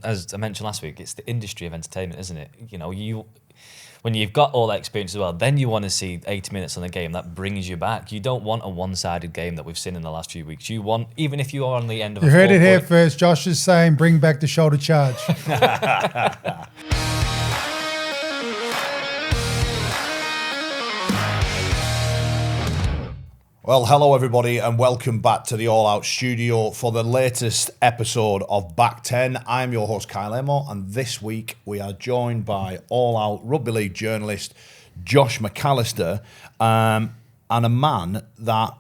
as I mentioned last week, it's the industry of entertainment, isn't it? You know, when you've got all that experience as well, then you want to see 80 minutes on the game that brings you back. You don't want a one-sided game that we've seen in the last few weeks. You want, even if you are on the end of you heard it here first. Josh is saying, bring back the shoulder charge. Well, hello everybody and welcome back to the All Out Studio for the latest episode of Back 10. I'm your host Kyle Amor, and this week we are joined by All Out Rugby League journalist Josh McAllister, and a man that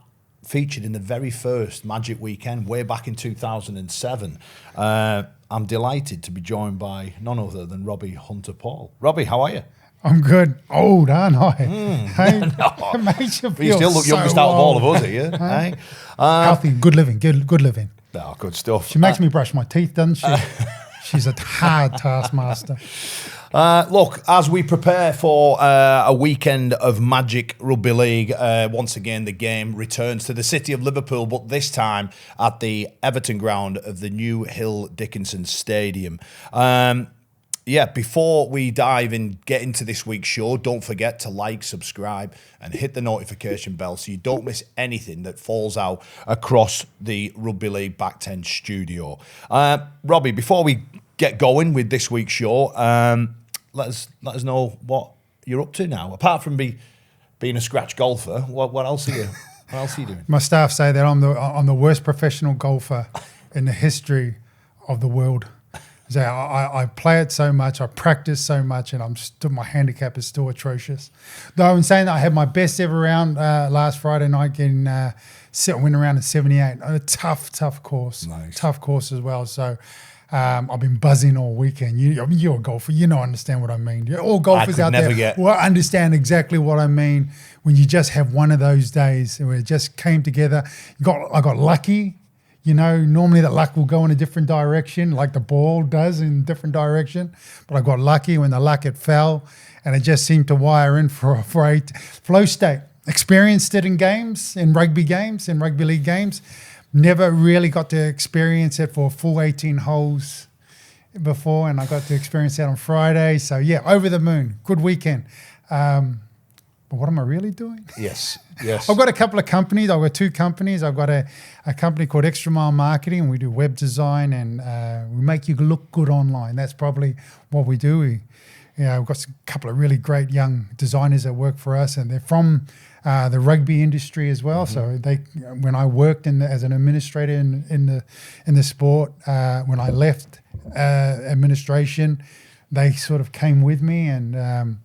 featured in the very first Magic Weekend way back in 2007. I'm delighted to be joined by none other than Robbie Hunter-Paul. Robbie, how are you? I'm good. Old, aren't I? Hey, it makes you feel you still look so youngest out of all of us, are you? Hey? Healthy, good living, good living. Oh, good stuff. She makes me brush my teeth, doesn't she? She's a hard taskmaster. Look, as we prepare for a weekend of Magic Rugby League, once again the game returns to the city of Liverpool, but this time at the Everton ground of the New Hill Dickinson Stadium. Before we dive in, get into this week's show, don't forget to like, subscribe, and hit the notification bell so you don't miss anything that falls out across the Rugby League Back 10 studio. Robbie, before we get going with this week's show, let us know what you're up to now. Apart from being a scratch golfer, what else are you? What else are you doing? My staff say that I'm the worst professional golfer in the history of the world. So I play it so much, I practice so much, and my handicap is still atrocious. Though I'm saying that I had my best ever round last Friday night, getting win around at 78. A tough course, nice. Tough course as well. So I've been buzzing all weekend. You're a golfer, understand what I mean. All golfers out there will understand exactly what I mean when you just have one of those days where it just came together. I got lucky. Normally that luck will go in a different direction, like the ball does in a different direction. But I got lucky when the luck, it fell, and it just seemed to wire in for a flow state. Experienced it in games, in rugby league games. Never really got to experience it for a full 18 holes before, and I got to experience that on Friday. So, yeah, over the moon. Good weekend. But what am I really doing? Yes. I've got a couple of companies. I've got two companies. I've got a company called Extra Mile Marketing, and we do web design, and we make you look good online. That's probably what we do. We've got a couple of really great young designers that work for us, and they're from the rugby industry as well. Mm-hmm. So when I worked as an administrator in the sport, when I left administration, they sort of came with me, and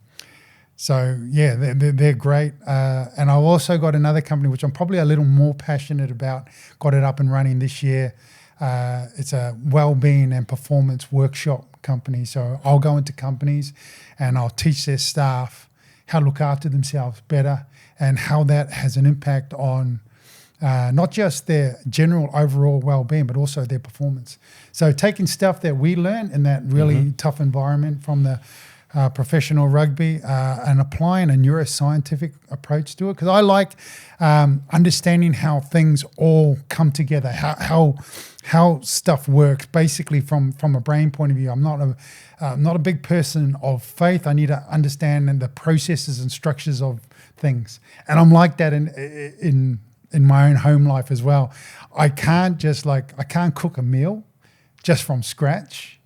so, yeah, they're great. And I've also got another company, which I'm probably a little more passionate about, got it up and running this year. It's a well-being and performance workshop company. So I'll go into companies and I'll teach their staff how to look after themselves better and how that has an impact on not just their general overall well-being, but also their performance. So taking stuff that we learn in that really tough environment from the professional rugby and applying a neuroscientific approach to it, because I like understanding how things all come together, how stuff works, basically from a brain point of view. I'm not a big person of faith. I need to understand the processes and structures of things, and I'm like that in my own home life as well. I can't cook a meal just from scratch.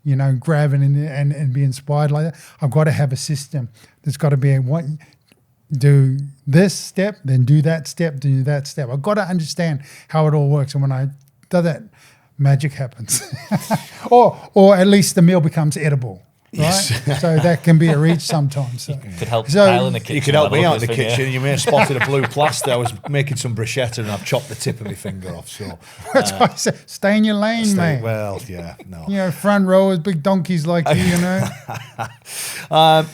Grab it and be inspired like that. I've got to have a system. There's got to be do this step, then do that step, do that step. I've got to understand how it all works. And when I do that, magic happens. or at least the meal becomes edible. Right? Yes. So that can be a reach sometimes. So. Could help Kyle in the kitchen. You could help me out in the kitchen. You may have spotted a blue plaster. I was making some bruschetta and I've chopped the tip of my finger off. So that's why I said, stay in your lane, mate. Well, yeah, no. Front rowers, big donkeys like you,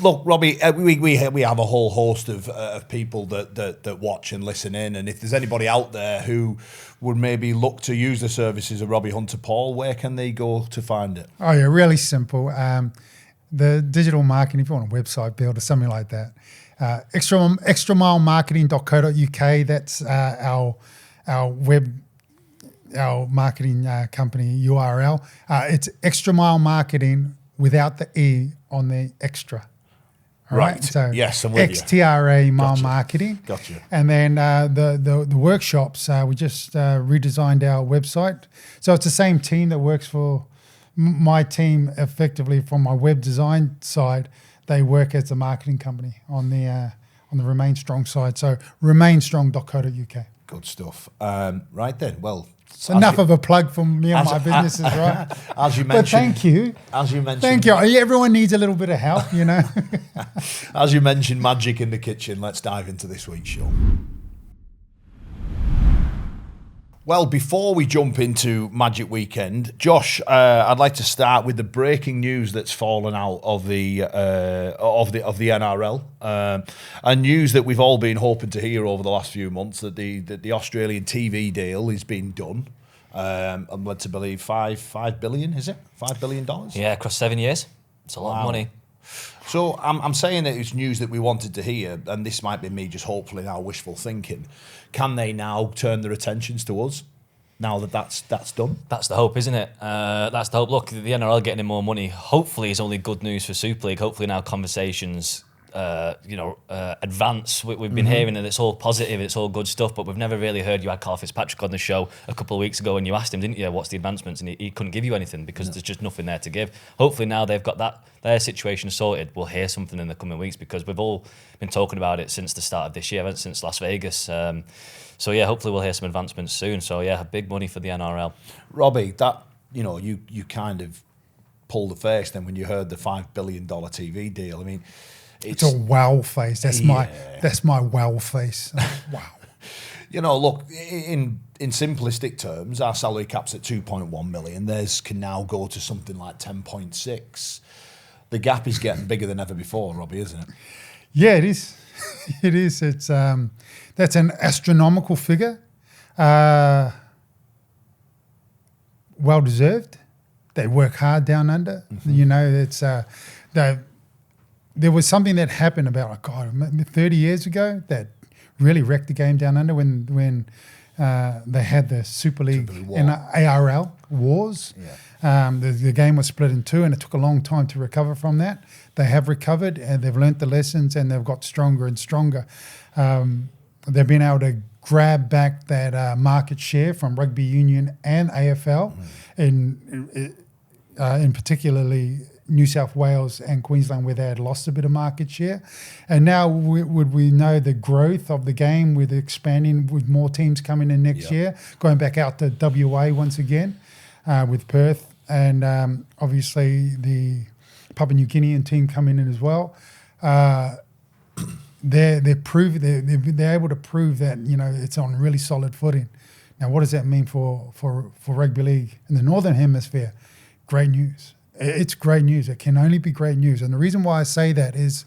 Look, Robbie, we have a whole host of people that watch and listen in, and if there's anybody out there who would maybe look to use the services of Robbie Hunter-Paul, where can they go to find it? Oh, yeah, really simple. The digital marketing, if you want a website build or something like that, extramilemarketing.co.uk. That's our web our marketing company URL. It's Extra Mile Marketing without the E on the extra. All Right. So yes, I'm with you. XTRA Mile Gotcha. Marketing. Gotcha. And then the workshops, we just redesigned our website. So it's the same team that works for my team effectively from my web design side. They work as a marketing company on the Remain Strong side. So remainstrong.co.uk. Good stuff. Right then. Well, Enough of a plug from me and my businesses, right? As you But mentioned. thank you. As you mentioned. Thank you. Everyone needs a little bit of help, you know. As you mentioned, magic in the kitchen. Let's dive into this week's show. Well, before we jump into Magic Weekend, Josh, I'd like to start with the breaking news that's fallen out of the NRL, and news that we've all been hoping to hear over the last few months, that the Australian TV deal is being done. I'm led to believe $5 billion, is it? $5 billion? Yeah, across 7 years. It's a lot of money. So I'm saying that it's news that we wanted to hear, and this might be me just hopefully now wishful thinking. Can they now turn their attentions to us now that that's done? That's the hope, isn't it? That's the hope. Look, the NRL getting in more money, hopefully is only good news for Super League. Hopefully now conversations advance. We've been hearing that it's all positive, it's all good stuff, but we've never really heard. You had Carl Fitzpatrick on the show a couple of weeks ago and you asked him, didn't you, what's the advancements? And he couldn't give you anything because there's just nothing there to give. Hopefully now they've got their situation sorted, we'll hear something in the coming weeks, because we've all been talking about it since the start of this year, since Las Vegas. So yeah, hopefully we'll hear some advancements soon. So yeah, big money for the NRL. Robbie, that you kind of pulled the face then when you heard the $5 billion TV deal. I mean, it's a wow face. That's my wow face. Wow. Look, in simplistic terms, our salary cap's at 2.1 million. Theirs can now go to something like 10.6. The gap is getting bigger than ever before, Robbie, isn't it? Yeah, it is. It is. It's that's an astronomical figure. Well deserved. They work hard down under. It's there was something that happened about 30 years ago that really wrecked the game down under when they had the Super League and ARL wars. Yeah. The game was split in two, and it took a long time to recover from that. They have recovered, and they've learnt the lessons, and they've got stronger and stronger. They've been able to grab back that market share from rugby union and AFL, in particularly New South Wales and Queensland, where they had lost a bit of market share. And now we know the growth of the game with expanding, with more teams coming in next year, going back out to WA once again with Perth, and obviously the Papua New Guinean team coming in as well. They're able to prove that it's on really solid footing. Now, what does that mean for rugby league in the Northern Hemisphere? Great news. It's great news. It can only be great news. And the reason why I say that is,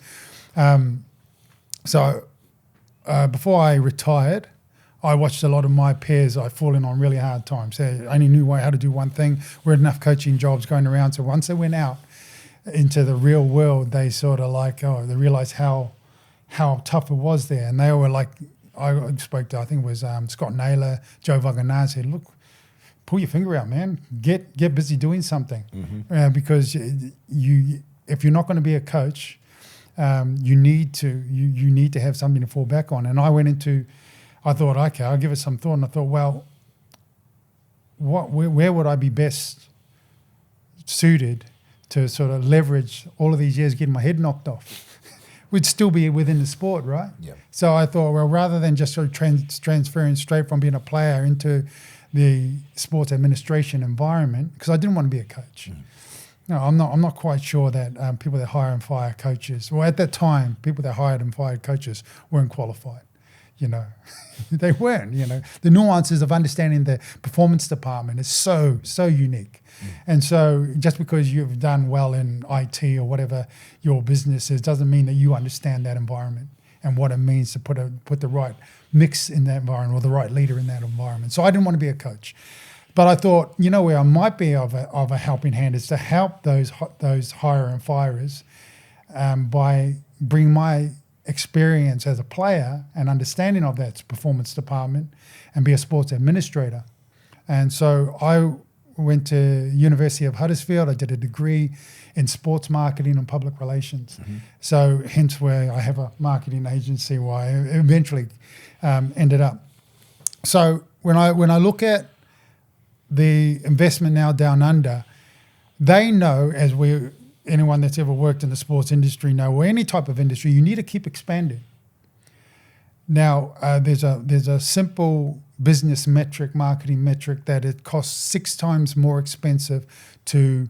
before I retired, I watched a lot of my peers. I'd fallen on really hard times. They only knew how to do one thing. We had enough coaching jobs going around. So once they went out into the real world, they sort of they realized how tough it was there. And they were like, I spoke to, I think it was Scott Naylor, Joe Vaganar, said, look, pull your finger out, man. Get busy doing something, because if you're not going to be a coach, you need to have something to fall back on. And I thought, okay, I'll give it some thought. And I thought, well, where would I be best suited to sort of leverage all of these years getting my head knocked off? Would still be within the sport, right? Yeah. So I thought, well, rather than just sort of transferring straight from being a player into the sports administration environment, because I didn't want to be a coach. No, I'm not quite sure that people that hire and fire coaches, well, at that time, people that hired and fired coaches weren't qualified. They weren't. The nuances of understanding the performance department is so unique. And so just because you've done well in IT or whatever your business is doesn't mean that you understand that environment and what it means to put the right mix in that environment or the right leader in that environment. So I didn't want to be a coach. But I thought, where I might be of a helping hand is to help those hire and firers by bringing my experience as a player and understanding of that performance department and be a sports administrator And so I went to University of Huddersfield. I did a degree in sports marketing and public relations. So hence where I have a marketing agency where I eventually ended up. So when I look at the investment now down under, they know, as anyone that's ever worked in the sports industry know, or any type of industry, you need to keep expanding. Now, there's a simple business metric, marketing metric, that it costs 6 times more expensive to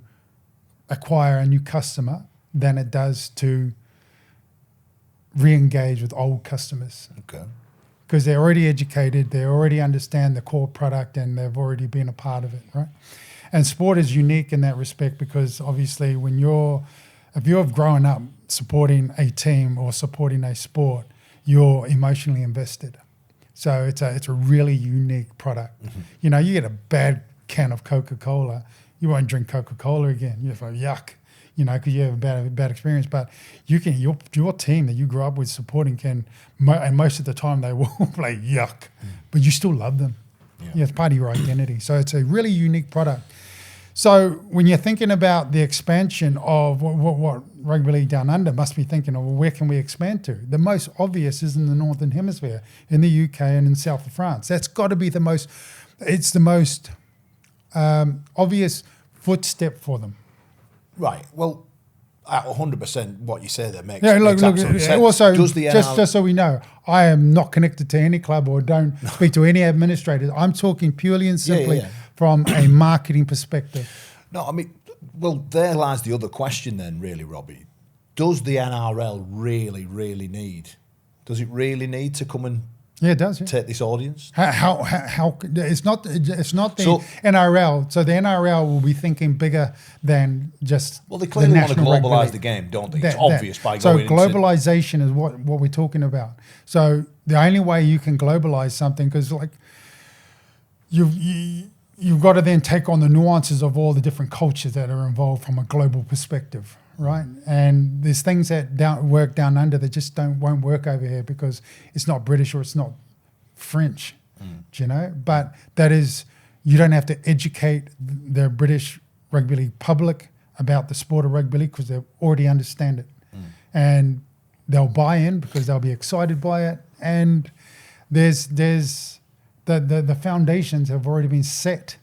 acquire a new customer than it does to re-engage with old customers. Okay. Because they're already educated, they already understand the core product, and they've already been a part of it, right? And sport is unique in that respect because obviously if you've grown up supporting a team or supporting a sport, you're emotionally invested. So it's a really unique product. You know, you get a bad can of Coca-Cola, you won't drink Coca-Cola again. You're like, yuck, you know, because you have a bad experience. But your team that you grew up with supporting and most of the time they will play yuck, but you still love them. Yeah, it's part of your identity. So it's a really unique product. So when you're thinking about the expansion of what Rugby League Down Under must be thinking of, well, where can we expand to? The most obvious is in the Northern Hemisphere, in the UK and in south of France. That's got to be the most obvious footstep for them. Right. Well, 100% what you say there makes Look, sense. also, Does the just so we know, I am not connected to any club or don't speak to any administrators. I'm talking purely and simply from a marketing perspective. No, I mean, well, there lies the other question then, really, Robbie. Does the NRL really, really need? Does it really need to come and it does take this audience? How it's not the NRL. So the NRL will be thinking bigger than just. Well, they clearly want to globalise the game, don't they? It's obvious by going. So globalisation is what we're talking about. So the only way you can globalise something, because like you've got to then take on the nuances of all the different cultures that are involved from a global perspective. Right, and there's things that work down under that just won't work over here because it's not British or it's not French, you know. But that is, you don't have to educate the British rugby league public about the sport of rugby league because they already understand it, and they'll buy in because they'll be excited by it. And there's the foundations have already been set.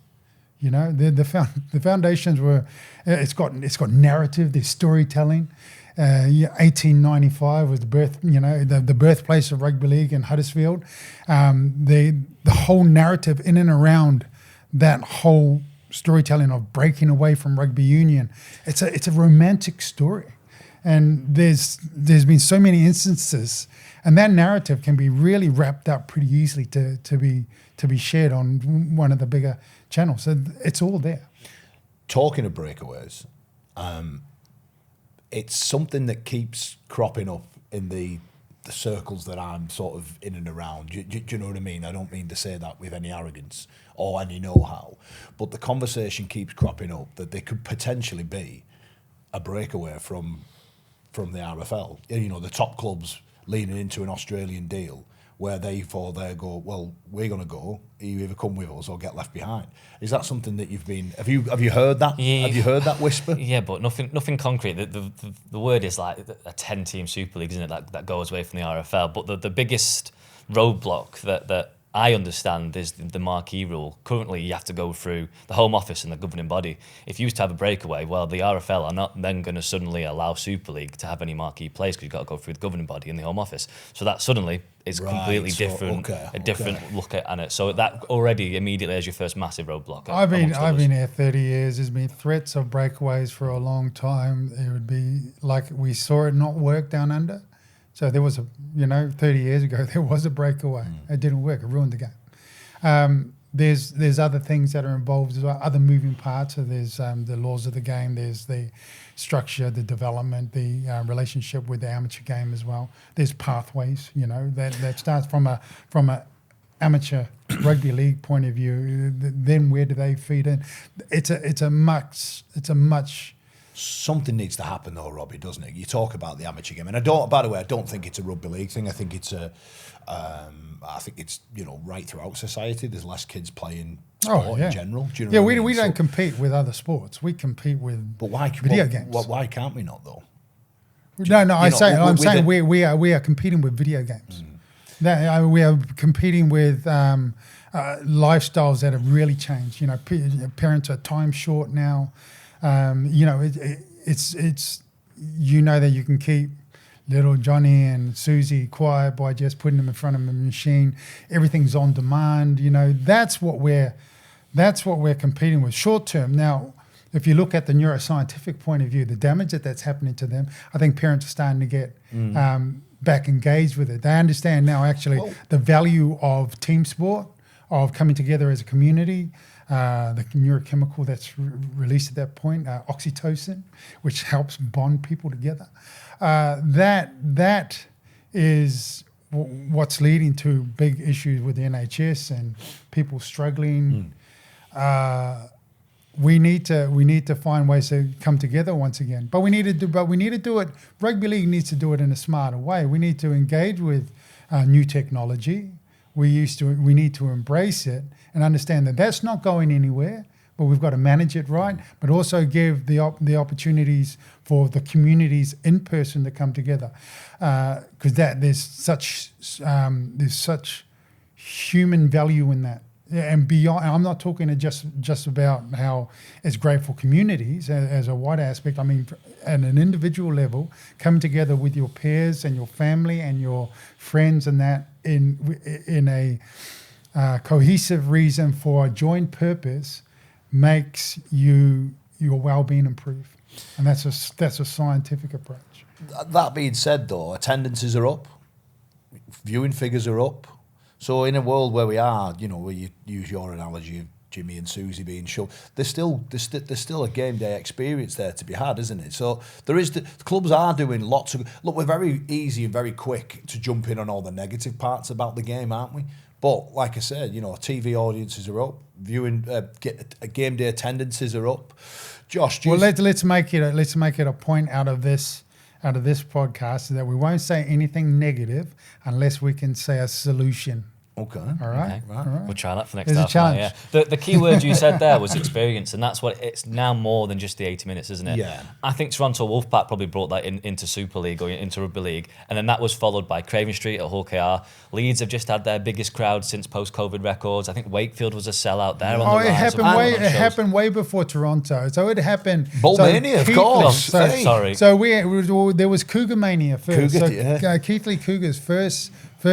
You know, the foundations were. It's got narrative. There's storytelling. 1895 was the birth. You know, the birthplace of rugby league in Huddersfield. The whole narrative in and around that whole storytelling of breaking away from rugby union. It's a romantic story, and there's been so many instances, and that narrative can be really wrapped up pretty easily to be shared on one of the bigger channels. So it's all there. Talking of breakaways, it's something that keeps cropping up in the circles that I'm sort of in and around. Do you know what I mean? I don't mean to say that with any arrogance or any know-how, but the conversation keeps cropping up that there could potentially be a breakaway from the RFL. You know, the top clubs leaning into an Australian deal where they go, well, we're going to go. You either come with us or get left behind. Is that something that you've been? Have you heard that? Yeah. Have you heard that whisper? Yeah, but nothing concrete. The word is like a 10-team Super League, isn't it? That goes away from the RFL. But the biggest roadblock that I understand is the marquee rule. Currently, you have to go through the Home Office and the governing body. If you used to have a breakaway, well, the RFL are not then going to suddenly allow Super League to have any marquee players because you've got to go through the governing body and the Home Office. So that suddenly is completely different, a different look at it. So that already immediately has your first massive roadblock. I've been here 30 years. There's been threats of breakaways for a long time. It would be like we saw it not work down under. So there was 30 years ago, there was a breakaway. It didn't work. It ruined the game. There's other things that are involved as well, other moving parts. So there's the laws of the game. There's the structure, the development, the relationship with the amateur game as well. There's pathways, that starts from a amateur rugby league point of view. Then where do they feed in? It's a much Something needs to happen though, Robbie, doesn't it? You talk about the amateur game, and I don't think it's a rugby league thing. I think it's right throughout society. There's less kids playing sport in general. Do you know what I mean? We don't compete with other sports. We compete with games. Why can't we not though? I'm saying we are competing with video games. We are competing with lifestyles that have really changed. Parents are time short now. It's that you can keep little Johnny and Susie quiet by just putting them in front of a machine. Everything's on demand. That's what we're competing with short term. Now, if you look at the neuroscientific point of view, the damage that's happening to them, I think parents are starting to get back engaged with it. They understand now the value of team sport, of coming together as a community. The neurochemical that's released at that point, oxytocin, which helps bond people together. That is what's leading to big issues with the NHS and people struggling. We need to find ways to come together once again. But we need to do it. Rugby league needs to do it in a smarter way. We need to engage with new technology. We need to embrace it and understand that that's not going anywhere, but we've got to manage it right, but also give the opportunities for the communities in person to come together, because there's such human value in that. And beyond, I'm not talking just about how it's great for communities as a wider aspect. I mean, at an individual level, come together with your peers and your family and your friends, and that in a cohesive reason for a joint purpose makes your well-being improve, and that's a scientific approach. That being said, though, attendances are up, viewing figures are up. So in a world where we are, where you use your analogy of Jimmy and Susie being shoved, there's still a game day experience there to be had, isn't it? So the clubs are doing lots of. Look, we're very easy and very quick to jump in on all the negative parts about the game, aren't we? But like I said, TV audiences are up, viewing game day attendances are up. Josh, let's make it a point out of this podcast that we won't say anything negative unless we can say a solution. Okay. All right. Okay. All right. We'll try that for next There's half a challenge. Yeah. The key word you said there was experience, and that's what it's now more than just the 80 minutes, isn't it? Yeah. I think Toronto Wolfpack probably brought that into Super League or into Rugby League, and then that was followed by Craven Street at Hull KR. Leeds have just had their biggest crowd since post-COVID records. I think Wakefield was a sellout there. It happened way before Toronto. So it happened. Bullmania, of course. Sorry. So there was Cougar Mania first. Keith Lee Cougars first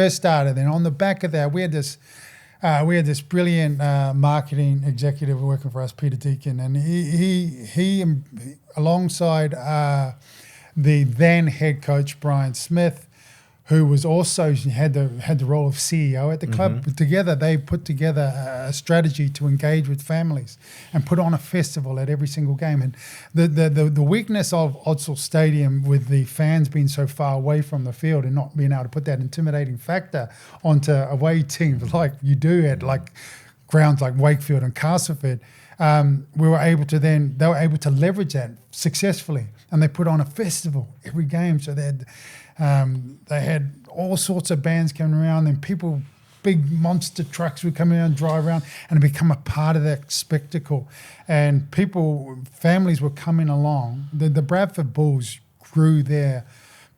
started. Then on the back of that, we had this brilliant marketing executive working for us, Peter Deacon, and he alongside the then head coach Brian Smith, who was also had the role of CEO at the club. Mm-hmm. Together, they put together a strategy to engage with families and put on a festival at every single game. And the weakness of Odsal Stadium, with the fans being so far away from the field and not being able to put that intimidating factor onto away teams like you do at like grounds like Wakefield and Castleford, they were able to leverage that successfully, and they put on a festival every game. So they had all sorts of bands coming around, and people, big monster trucks would come around, drive around, and become a part of that spectacle. And families were coming along. The Bradford Bulls grew their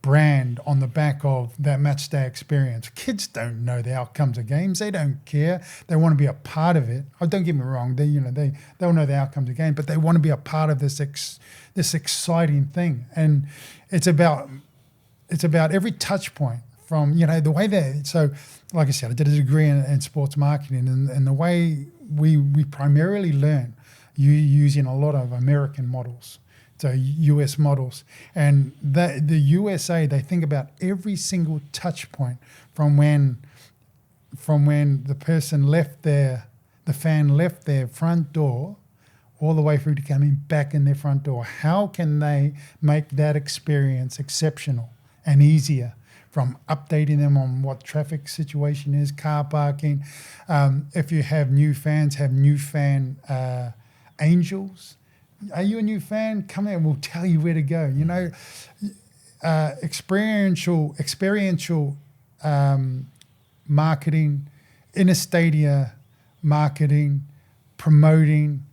brand on the back of that match day experience. Kids don't know the outcomes of games. They don't care. They want to be a part of it. Oh, don't get me wrong. They don't know the outcomes of the game, but they want to be a part of this exciting thing. And it's about every touch point from, the way that, so like I said, I did a degree in sports marketing, and the way we primarily learn using a lot of American models, so US models. And the USA, they think about every single touch point from when the fan left their front door all the way through to coming back in their front door. How can they make that experience exceptional and easier, from updating them on what traffic situation is, car parking. If you have new fans, have new fan angels, are you a new fan? Come here, we'll tell you where to go. You know, experiential marketing, inner stadia marketing, promoting,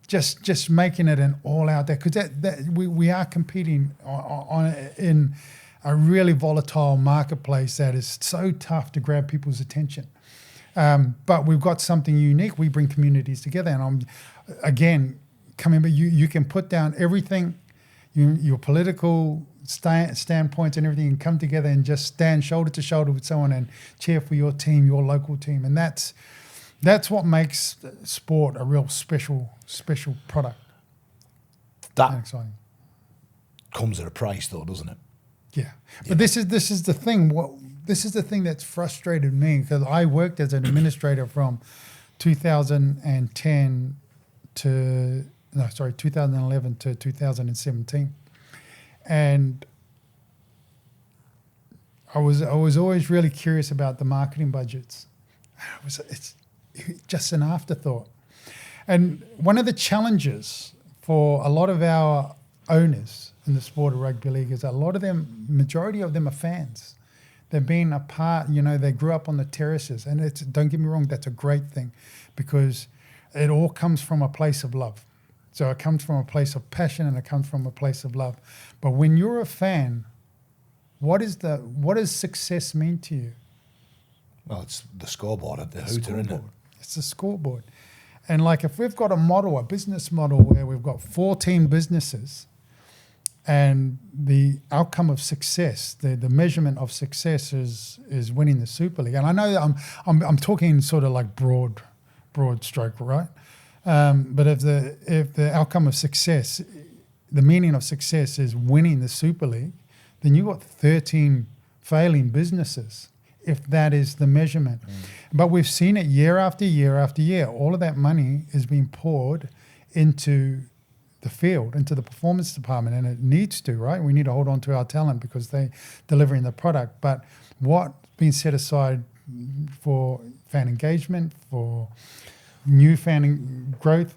just making it an all out there, because we are competing in a really volatile marketplace that is so tough to grab people's attention. But we've got something unique. We bring communities together, and I'm again coming. But you can put down everything, your political standpoints and everything, and come together and just stand shoulder to shoulder with someone and cheer for your team, your local team, and that's what makes sport a real special product. That and exciting. Comes at a price, though, doesn't it? Yeah, but this is the thing. This is the thing that's frustrated me, because I worked as an administrator from 2011 to 2017, and I was always really curious about the marketing budgets. It's just an afterthought, and one of the challenges for a lot of our owners in the sport of rugby league is majority of them are fans. They've been a part, they grew up on the terraces, and don't get me wrong, that's a great thing, because it all comes from a place of love. So it comes from a place of passion, and it comes from a place of love. But when you're a fan, what does success mean to you? Well, it's the scoreboard at the hooter, isn't it? It's the scoreboard. And like, if we've got a business model where we've got 14 businesses, and the outcome of success, the measurement of success is winning the Super League. And I know that I'm talking sort of like broad stroke, right? But if the outcome of success, the meaning of success is winning the Super League, then you've got 13 failing businesses, if that is the measurement. But we've seen it year after year after year. All of that money is being poured into the field, into the performance department, and it needs to, right? We need to hold on to our talent because they're delivering the product. But what's been set aside for fan engagement, for new fan growth,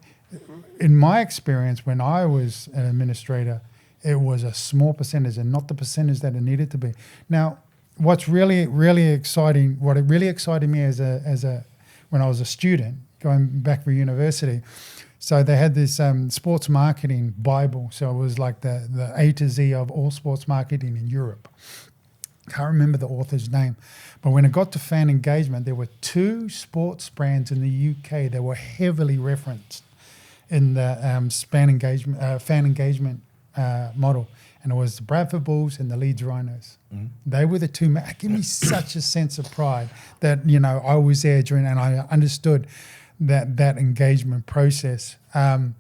in my experience, when I was an administrator, it was a small percentage and not the percentage that it needed to be. Now, what's really, really exciting, what it really excited me when I was a student, going back for university, so they had this sports marketing Bible. So it was like the A to Z of all sports marketing in Europe. Can't remember the author's name. But when it got to fan engagement, there were 2 sports brands in the UK that were heavily referenced in the fan engagement model. And it was the Bradford Bulls and the Leeds Rhinos. Mm. They were the 2. It gave me such a sense of pride that, I was there during, and I understood that engagement process. And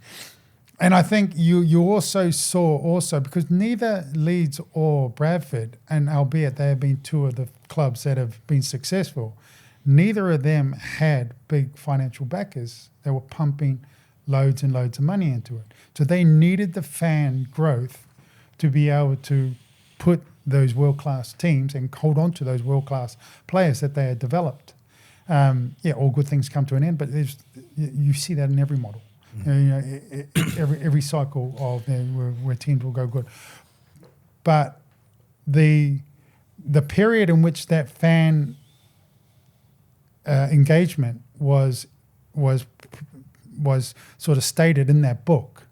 I think you also saw because neither Leeds or Bradford, and albeit they have been 2 of the clubs that have been successful, neither of them had big financial backers. They were pumping loads and loads of money into it. So they needed the fan growth to be able to put those world-class teams and hold on to those world-class players that they had developed. All good things come to an end, but you see that in every model. Every cycle of where teams will go good. But the period in which that fan engagement was sort of stated in that book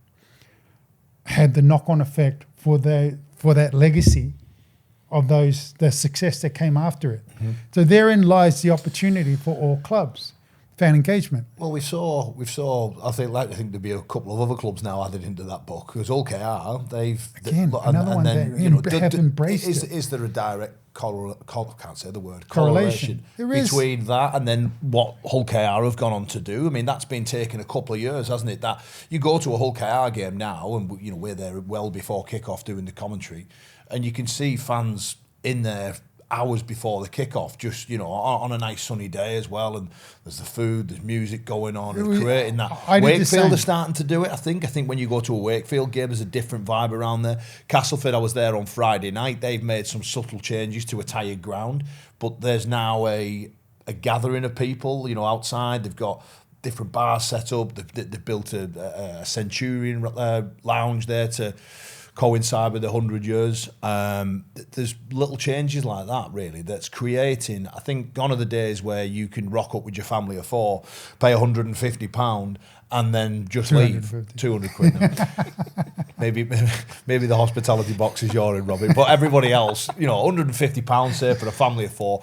had the knock-on effect for that legacy of the success that came after it. Mm-hmm. So therein lies the opportunity for all clubs, fan engagement. Well, we saw. I think there'd be a couple of other clubs now added into that book, because OKR have embraced it. Is there a direct correlation between that and then what Hull KR have gone on to do? I mean, that's been taking a couple of years, hasn't it? That you go to a Hull KR game now, and we're there well before kickoff doing the commentary, and you can see fans in there hours before the kickoff, just on a nice sunny day as well, and there's the food, there's music going on, and creating that. Wakefield are starting to do it. I think when you go to a Wakefield game, there's a different vibe around there. Castleford, I was there on Friday night. They've made some subtle changes to a tired ground, but there's now a gathering of people, outside. They've got different bars set up. They've built a Centurion lounge there to coincide with the 100 years. There's little changes like that, really, that's creating, I think, gone are the days where you can rock up with your family of four, pay £150 and then just leave. 200 quid. No. maybe the hospitality box is you're in, Robbie. But everybody else, £150 say for a family of four.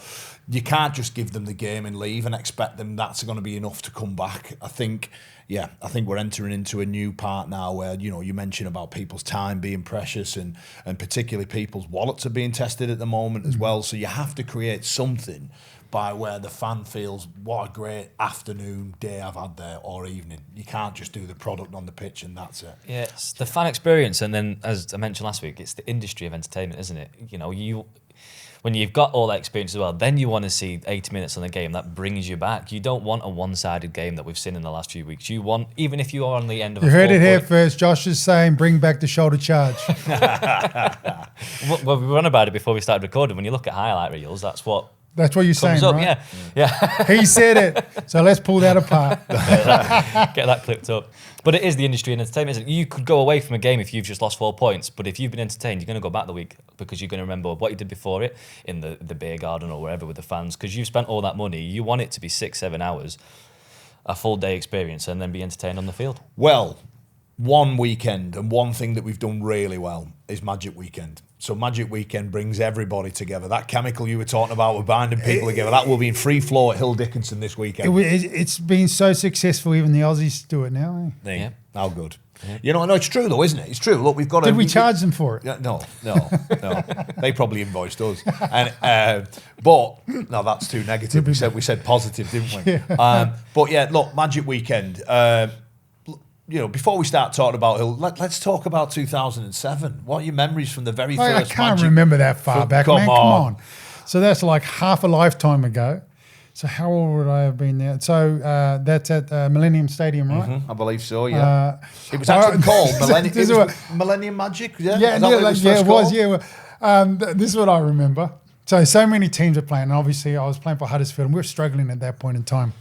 You can't just give them the game and leave and expect them that's going to be enough to come back. I think we're entering into a new part now where, you mentioned about people's time being precious and particularly people's wallets are being tested at the moment as well. So you have to create something by where the fan feels, what a great afternoon, day I've had there, or evening. You can't just do the product on the pitch and that's it. Yeah, it's the fan experience. And then, as I mentioned last week, it's the industry of entertainment, isn't it? When you've got all that experience as well, then you want to see 80 minutes on the game that brings you back. You don't want a one-sided game that we've seen in the last few weeks. You want, even if you are on the end of you heard it here first. Josh is saying, bring back the shoulder charge. Well, we were on about it before we started recording. When you look at highlight reels, that's what you're saying, up, right? Yeah. He said it. So let's pull that apart. Get that clipped up. But it is the industry and entertainment, isn't it? You could go away from a game if you've just lost 4 points, but if you've been entertained, you're going to go back the week because you're going to remember what you did before it in the beer garden or wherever with the fans, because you've spent all that money. You want it to be 6-7 hours, a full day experience, and then be entertained on the field. Well, one weekend and one thing that we've done really well is Magic Weekend. So Magic Weekend brings everybody together. That chemical you were talking about, we're binding people together. That will be in free flow at Hill Dickinson this weekend. It's been so successful, even the Aussies do it now. Yeah. How good. Yeah. No, it's true though, isn't it? It's true. Look, we've got. Did we charge them for it? No. They probably invoiced us. But no, that's too negative. We said positive, didn't we? Yeah. But yeah, look, Magic Weekend. Before we start talking about Hill, let's talk about 2007. What are your memories from the very first? I can't remember that far back, man. Come on. So that's like half a lifetime ago. So how old would I have been there? So that's at Millennium Stadium, right? Mm-hmm, I believe so, yeah. It was actually called Millennium Magic, yeah? It was. This is what I remember. So many teams were playing, and obviously I was playing for Huddersfield, and we were struggling at that point in time.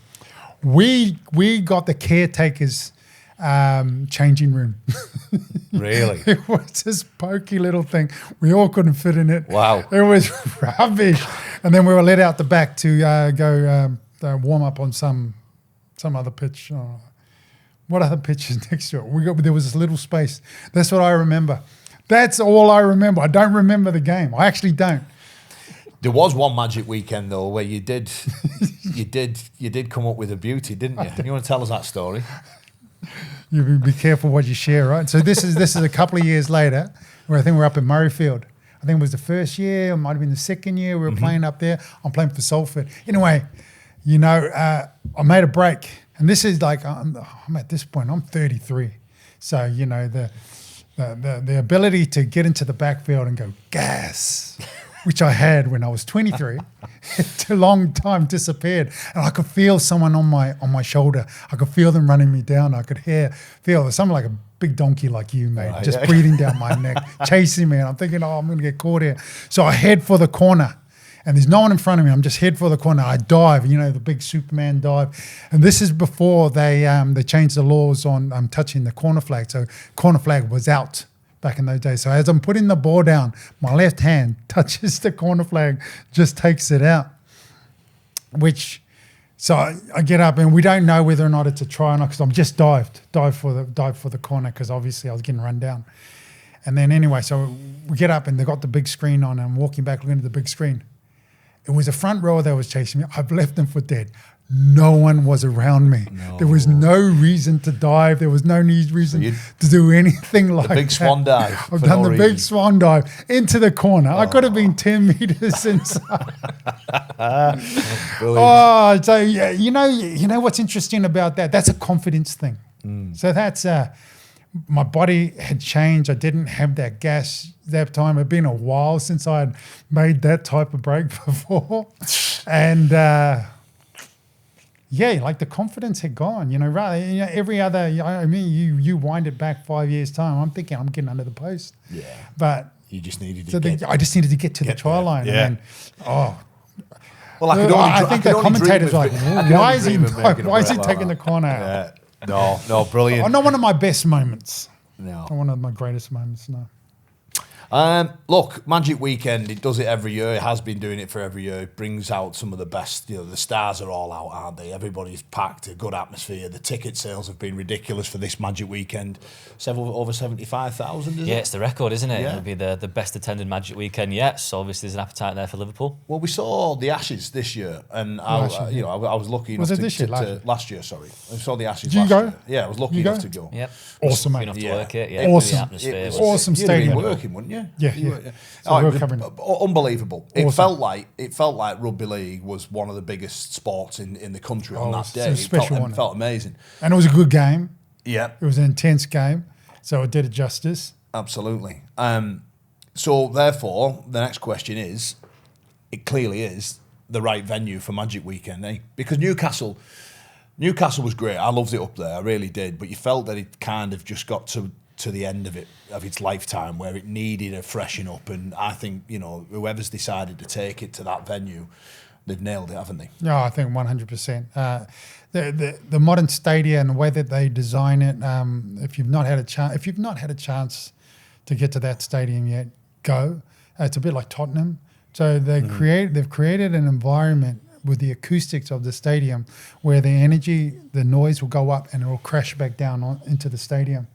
We got the caretakers changing room. Really? It was this pokey little thing. We all couldn't fit in it. Wow. It was rubbish. And then we were let out the back to go warm up on some other pitch. What other pitch is next to it? There was this little space. That's what I remember. That's all I remember. I don't remember the game. I actually don't. There was one Magic Weekend though where you did come up with a beauty, didn't you? You want to tell us that story? You be careful what you share, right? So this is a couple of years later, where I think we're up in Murrayfield. I think it was the first year, it might have been the second year we were playing up there. I'm playing for Salford. Anyway, I made a break, and this is like I'm at this point I'm 33, so the ability to get into the backfield and go gas, which I had when I was 23. It's a long time disappeared, and I could feel someone on my shoulder. I could feel them running me down. I could feel something like a big donkey like you, mate, just breathing down my neck, chasing me. And I'm thinking, I'm going to get caught here. So I head for the corner, and there's no one in front of me. I'm just head for the corner. I dive, the big Superman dive. And this is before they changed the laws on touching the corner flag. So corner flag was out back in those days. So as I'm putting the ball down, my left hand touches the corner flag, just takes it out. So I get up, and we don't know whether or not it's a try or not, because I'm just dived for the corner, because obviously I was getting run down. And then anyway, so we get up, and they got the big screen on, and I'm walking back looking at the big screen. It was a front row that was chasing me. I've left them for dead. No one was around me. No. There was no reason to dive. There was no reason to do anything like that. The big swan dive. I've done the big swan dive into the corner. I could have been 10 meters inside. So yeah, you know what's interesting about that? That's a confidence thing. So that's my body had changed. I didn't have that gas that time. It'd been a while since I had made that type of break before, and like the confidence had gone. Every other. You wind it back 5 years time. I'm thinking I'm getting under the post. Yeah, but you just needed I just needed to get to the try line. Yeah. And then, Well, I think the commentators are like, why is he taking the corner out? Yeah. No, brilliant. Not one of my best moments. No. Not one of my greatest moments, no. Look, Magic Weekend, it does it every year. It has been doing it for every year. It brings out some of the best. The stars are all out, aren't they? Everybody's packed, a good atmosphere. The ticket sales have been ridiculous for this Magic Weekend. Over 75,000, is it? Yeah, it's the record, isn't it? Yeah. It'll be the best attended Magic Weekend yet. So obviously there's an appetite there for Liverpool. Well, we saw the Ashes this year, and I was lucky enough last year. Sorry, I saw the Ashes. Did you go? Yeah, I was lucky enough to go. Yep. Awesome, Lucky mate. enough to Yeah. work it. Yeah. Awesome. The atmosphere It was awesome You'd have been stadium. working, wouldn't you? Yeah. So we're covering it. Unbelievable. Awesome. It felt like rugby league was one of the biggest sports in the country on that It's day. a special one. It felt amazing. And it was a good game. Yeah, It was an intense game. So it did it justice. absolutely. So therefore, the next question is, it clearly is the right venue for Magic Weekend, eh? Because Newcastle was great. I loved it up there. I really did. But you felt that it kind of just got to the end of its lifetime where it needed a freshen up. And I think, whoever's decided to take it to that venue, they've nailed it, haven't they? No, I think 100%. The modern stadia and the way that they design it, if you've not had a chance to get to that stadium yet, go. It's a bit like Tottenham. So they've created an environment with the acoustics of the stadium where the noise will go up and it will crash back down into the stadium.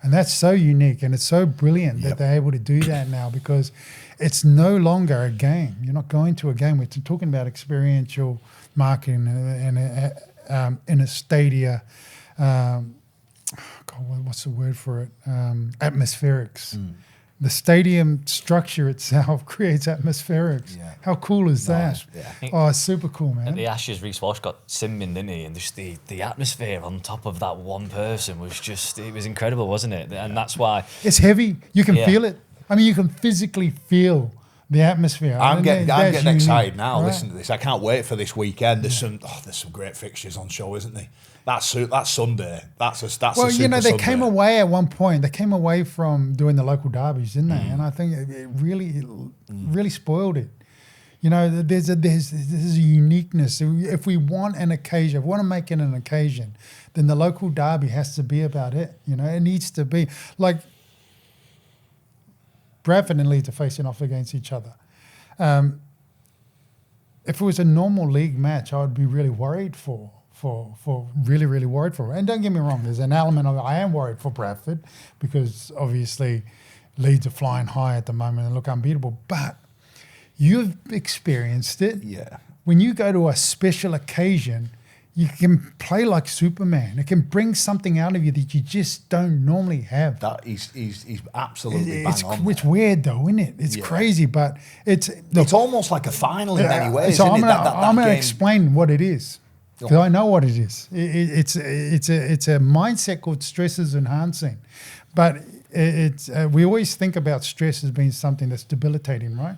And that's so unique and it's so brilliant that they're able to do that now, because it's no longer a game. You're not going to a game. We're talking about experiential marketing in a stadia. What's the word for it? Atmospherics. The stadium structure itself creates atmospherics. Yeah. How cool is that? Yeah. Oh, it's super cool, man. At the Ashes, Reece Walsh got sin-binned, didn't he? And just the atmosphere on top of that one person was it was incredible, wasn't it? And that's why... It's heavy. You can feel it. I mean, you can physically feel the atmosphere. I'm getting excited now. Right. Listen to this. I can't wait for this weekend. There's some great fixtures on show, isn't there? That's Sunday. That's a Well, super they Sunday. came away at one point. They came away from doing the local derbies, didn't they? And I think it really spoiled it. There's a uniqueness. If we want an occasion, if we want to make it an occasion, then the local derby has to be about it. It needs to be like Bradford and Leeds are facing off against each other. If it was a normal league match, I would be really worried for really worried for. And don't get me wrong, there's an element of I am worried for Bradford because obviously Leeds are flying high at the moment and look unbeatable. But you've experienced it. Yeah. When you go to a special occasion, you can play like Superman. It can bring something out of you that you just don't normally have. That he's absolutely bang on. It's weird though, isn't it? It's crazy, but it's almost like a final in many ways. So isn't I'm going to game? explain what it is. Because I know what it is. It's a mindset called stress is enhancing, but we always think about stress as being something that's debilitating, right?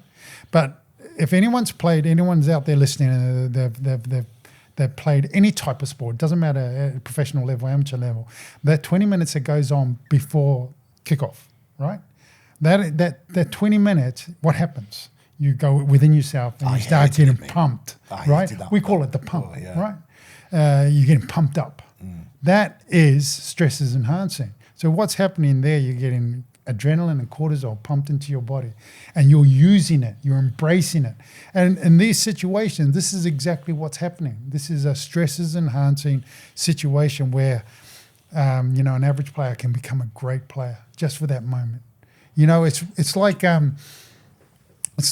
But if anyone's out there listening, and they've played any type of sport, doesn't matter at professional level, amateur level, that 20 minutes that goes on before kickoff, right? That 20 minutes, what happens? You go within yourself and you start getting pumped, right? We call it the pump, right? You're getting pumped up. That is stress is enhancing. So what's happening there, you're getting adrenaline and cortisol pumped into your body and you're using it, you're embracing it. And in these situations, this is exactly what's happening. This is a stress is enhancing situation where, an average player can become a great player just for that moment. It's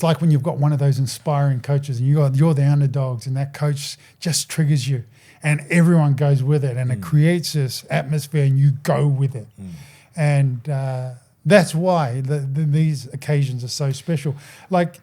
like when you've got one of those inspiring coaches and you're the underdogs and that coach just triggers you and everyone goes with it and it creates this atmosphere and you go with it. And that's why these occasions are so special. Like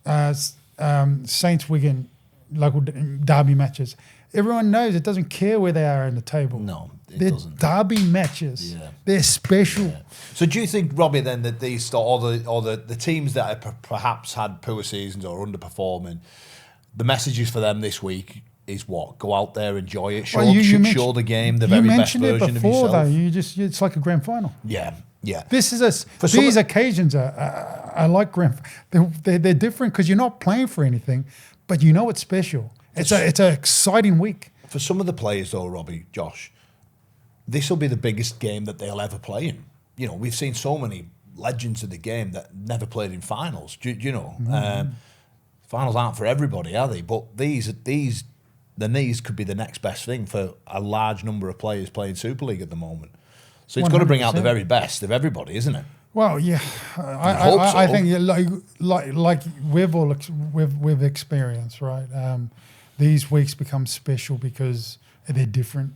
Saints Wigan local derby matches. Everyone knows it doesn't care where they are in the table. No, They're doesn't. derby matches. Yeah. They're special. Yeah. So do you think, Robbie, then that these or the teams that have perhaps had poor seasons or underperforming, the messages for them this week is what? Go out there, enjoy it, show the game, the very best version of yourself. You mentioned it before, though. It's like a grand final. Yeah. These occasions are I like grand. They're different because you're not playing for anything, but you know it's special. It's an exciting week. For some of the players, though, Robbie, Josh, this will be the biggest game that they'll ever play in. You know, we've seen so many legends of the game that never played in finals. You know, finals aren't for everybody, are they? But these could be the next best thing for a large number of players playing Super League at the moment. So it's got to bring out the very best of everybody, isn't it? Well, yeah, I think like we've experienced, right? These weeks become special because they're different.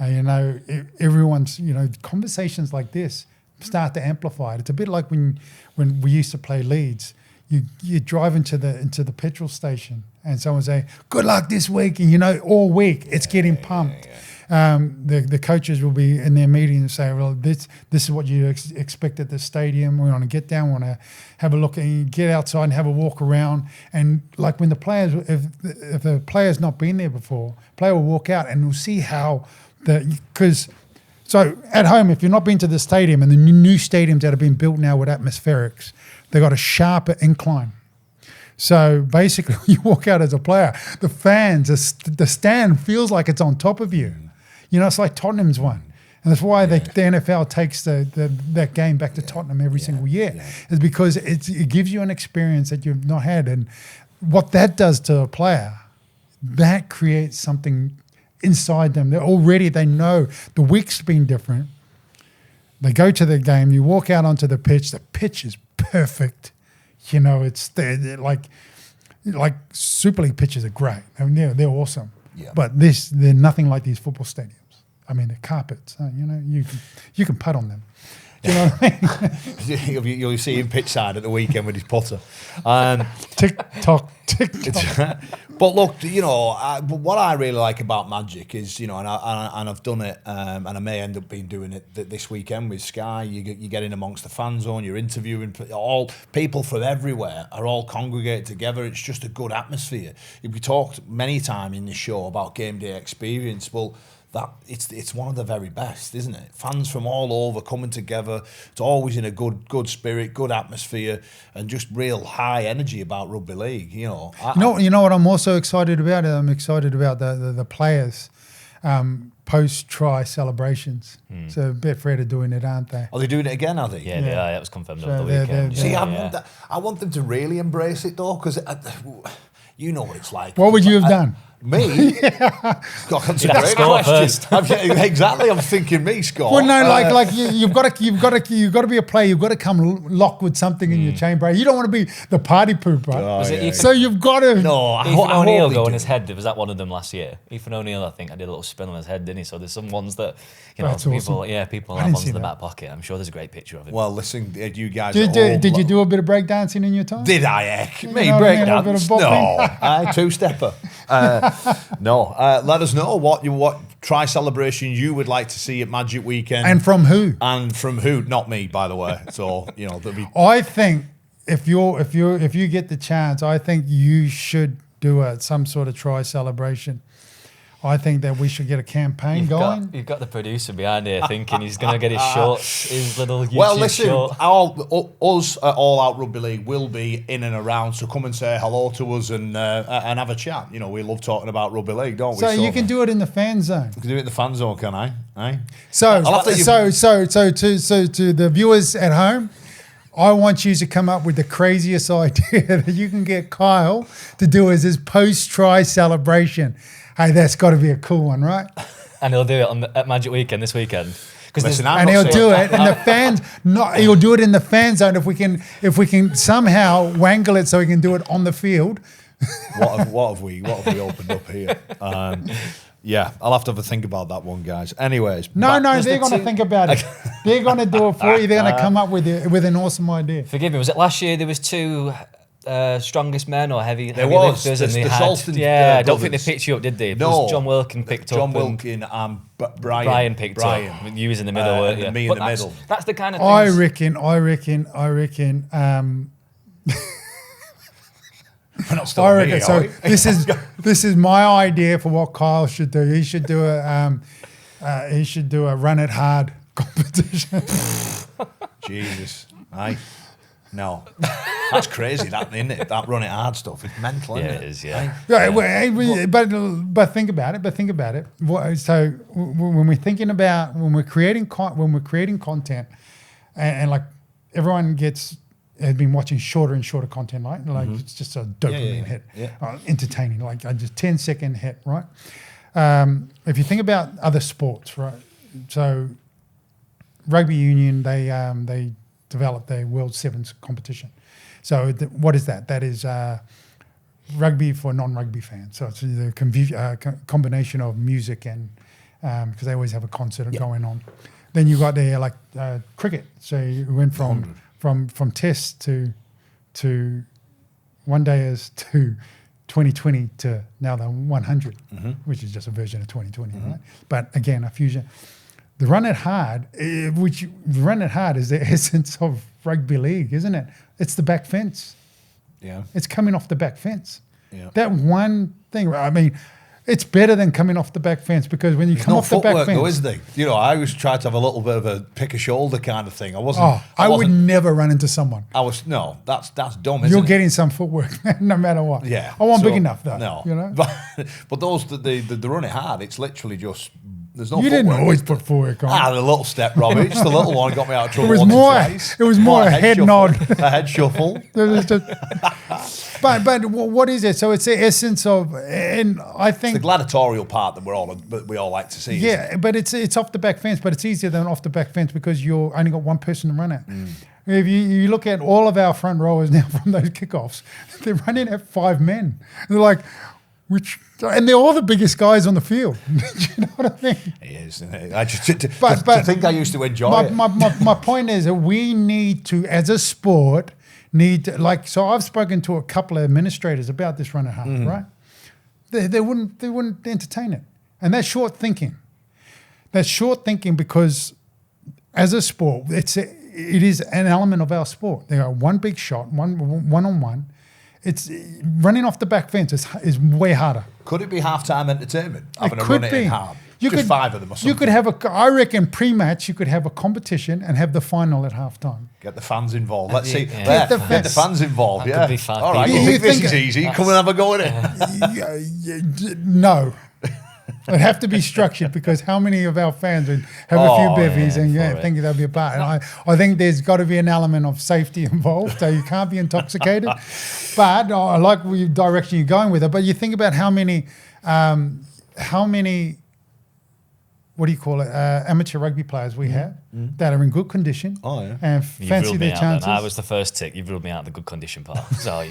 You know, everyone's, you know, conversations like this start to amplify it. It's a bit like when we used to play Leeds. You drive into the petrol station and someone say, "Good luck this week," and you know, all week it's getting pumped. The coaches will be in their meeting and say, "Well, this is what you expect at the stadium. We want to get down, we want to have a look, and you get outside and have a walk around." And like when the players, if the player's not been there before, player will walk out and we'll see how So at home, if you've not been to the stadium and the new stadiums that have been built now with atmospherics, they've got a sharper incline. So basically, when you walk out as a player, the fans, the stand feels like it's on top of you. You know, it's like Tottenham's one. And that's why the NFL takes that game back to Tottenham every single year. Yeah. It's because it gives you an experience that you've not had. And what that does to a player, that creates something inside them. They know the week's been different. They go to the game, you walk out onto the pitch is perfect. You know, it's they're like Super League pitches are great. I mean, they're awesome. Yeah. But they're nothing like these football stadiums. I mean, they're carpets. You know, you can putt on them. Do you know what I mean? You'll see him pitch side at the weekend with his putter. Tick tock, tick tock. But look, you know, what I really like about Magic is, you know, and I've done it, and I may end up doing it this weekend with Sky. You get in amongst the fan zone, you're interviewing all people from everywhere are all congregated together. It's just a good atmosphere. We talked many times in the show about game day experience. Well, that it's one of the very best, isn't it? Fans from all over coming together. It's always in a good spirit, good atmosphere, and just real high energy about rugby league. You know. You know what I'm also excited about? I'm excited about the players post-try celebrations. So Betfred are doing it, aren't they? Are they doing it again? Are they? Yeah, they are. That was confirmed over the weekend. See, I want them to really embrace it though, because you know what it's like. What would you have done? Me? God, that's a great question. Exactly, I'm thinking me, Scott. Well, no, you've got to be a player. You've got to come locked with something in your chamber. You don't want to be the party pooper. So you've got to. No, Ethan O'Neill go on his head. Was that one of them last year? Ethan O'Neill, I think, I did a little spin on his head, didn't he? So there's some ones that people, awesome. People have ones in the back pocket. I'm sure there's a great picture of him. Well, listen, you guys. Did you do a bit of breakdancing in your time? Did I? Heck, me breakdance? No, two-stepper. No, let us know what try celebration you would like to see at Magic Weekend, and from who? Not me, by the way. So you know, I think if you get the chance, I think you should do some sort of try celebration. I think that we should get a campaign going. You've got the producer behind here thinking he's going to get his shorts, his little YouTube Well, listen, short. us at All Out Rugby League will be in and around, so come and say hello to us and have a chat. You know, we love talking about rugby league, don't we? So you can do it in the fan zone. You can do it in the fan zone, can I? Aye? So to the viewers at home, I want you to come up with the craziest idea that you can get Kyle to do as his post-try celebration. Hey, that's got to be a cool one, right? And he'll do it at Magic Weekend this weekend. And he'll do it in the fans. He'll do it in the fan zone if we can somehow wangle it so he can do it on the field. What have we opened up here? Yeah, I'll have to have a think about that one, guys. Anyways, no, they're going to think about it. They're going to do it for you. They're going to come up with an awesome idea. Forgive me. Was it last year there was two strongest men or heavy lifters? I don't think they picked you up, did they? No. John Wilkin picked up. John Wilkin and Brian picked up. You was in the middle, weren't you? Me in the middle. That's the kind of things. I reckon. We're not still here, so this is my idea for what Kyle should do. He should do a run it hard competition. Jesus, aye. No. That's crazy, that, isn't it? That run it hard stuff. It's mental, isn't Yeah, it? it is, yeah. Yeah, well, but think about it. So when we're thinking about when we're creating content, and like everyone has been watching shorter and shorter content, right? Like it's just a dopamine hit, entertaining, like a just 10-second hit, right? If you think about other sports, right? So rugby union, they developed their World Sevens competition. So what is that? That is rugby for non-rugby fans. So it's the combination of music and because they always have a concert going on. Then you got their cricket. So you went from test to one dayers to 2020 to now the 100, which is just a version of 2020, right? But again, a fusion. The run it hard, is the essence of rugby league, isn't it? It's the back fence. Yeah. It's coming off the back fence. Yeah. That one thing, I mean, it's better than coming off the back fence because when you come off the back fence. Though, is there? You know, I always tried to have a little bit of a pick a shoulder kind of thing. I would never run into someone. That's dumb, isn't it? You're getting some footwork no matter what. Yeah. I wasn't big enough though. No. You know? But those the run it hard, it's literally just there's no You footwork. didn't always put footwork on. The little step, Robbie. Just the little one got me out of trouble. It was more a head nod. A head shuffle. But what is it? So it's the essence of, and I think It's the gladiatorial part that we all like to see. yeah, but it's off the back fence, but it's easier than off the back fence because you're only got one person to run it. If you look at all of our front rowers now from those kickoffs, they're running at 5 men. They're like, and they're all the biggest guys on the field. Do you know what I mean? It is, isn't it? I think I used to enjoy it. My point is that we need to, as a sport, so I've spoken to a couple of administrators about this run at half, right? They wouldn't entertain it. And that's short thinking. That's short thinking because as a sport, it is an element of our sport. They are one big shot, one-on-one. It's running off the back fence is way harder. Could it be halftime entertainment? Having It a could run it be. in hard. You Just could, 5 of them or something. You could have I reckon pre-match, you could have a competition and have the final at halftime. Get the fans involved. Let's see. Yeah. Get the fans involved. That could be 5 All right. people. You You think this think is easy? Come and have a go at it. No. It'd have to be structured because how many of our fans would have a few bevies and think they'll be a part? And I think there's got to be an element of safety involved, so you can't be intoxicated. But I like the direction you're going with it. But you think about how many what do you call it? Amateur rugby players we have that are in good condition and You've fancy ruled me their out chances. then. I was the first tick. You've ruled me out of the good condition part. So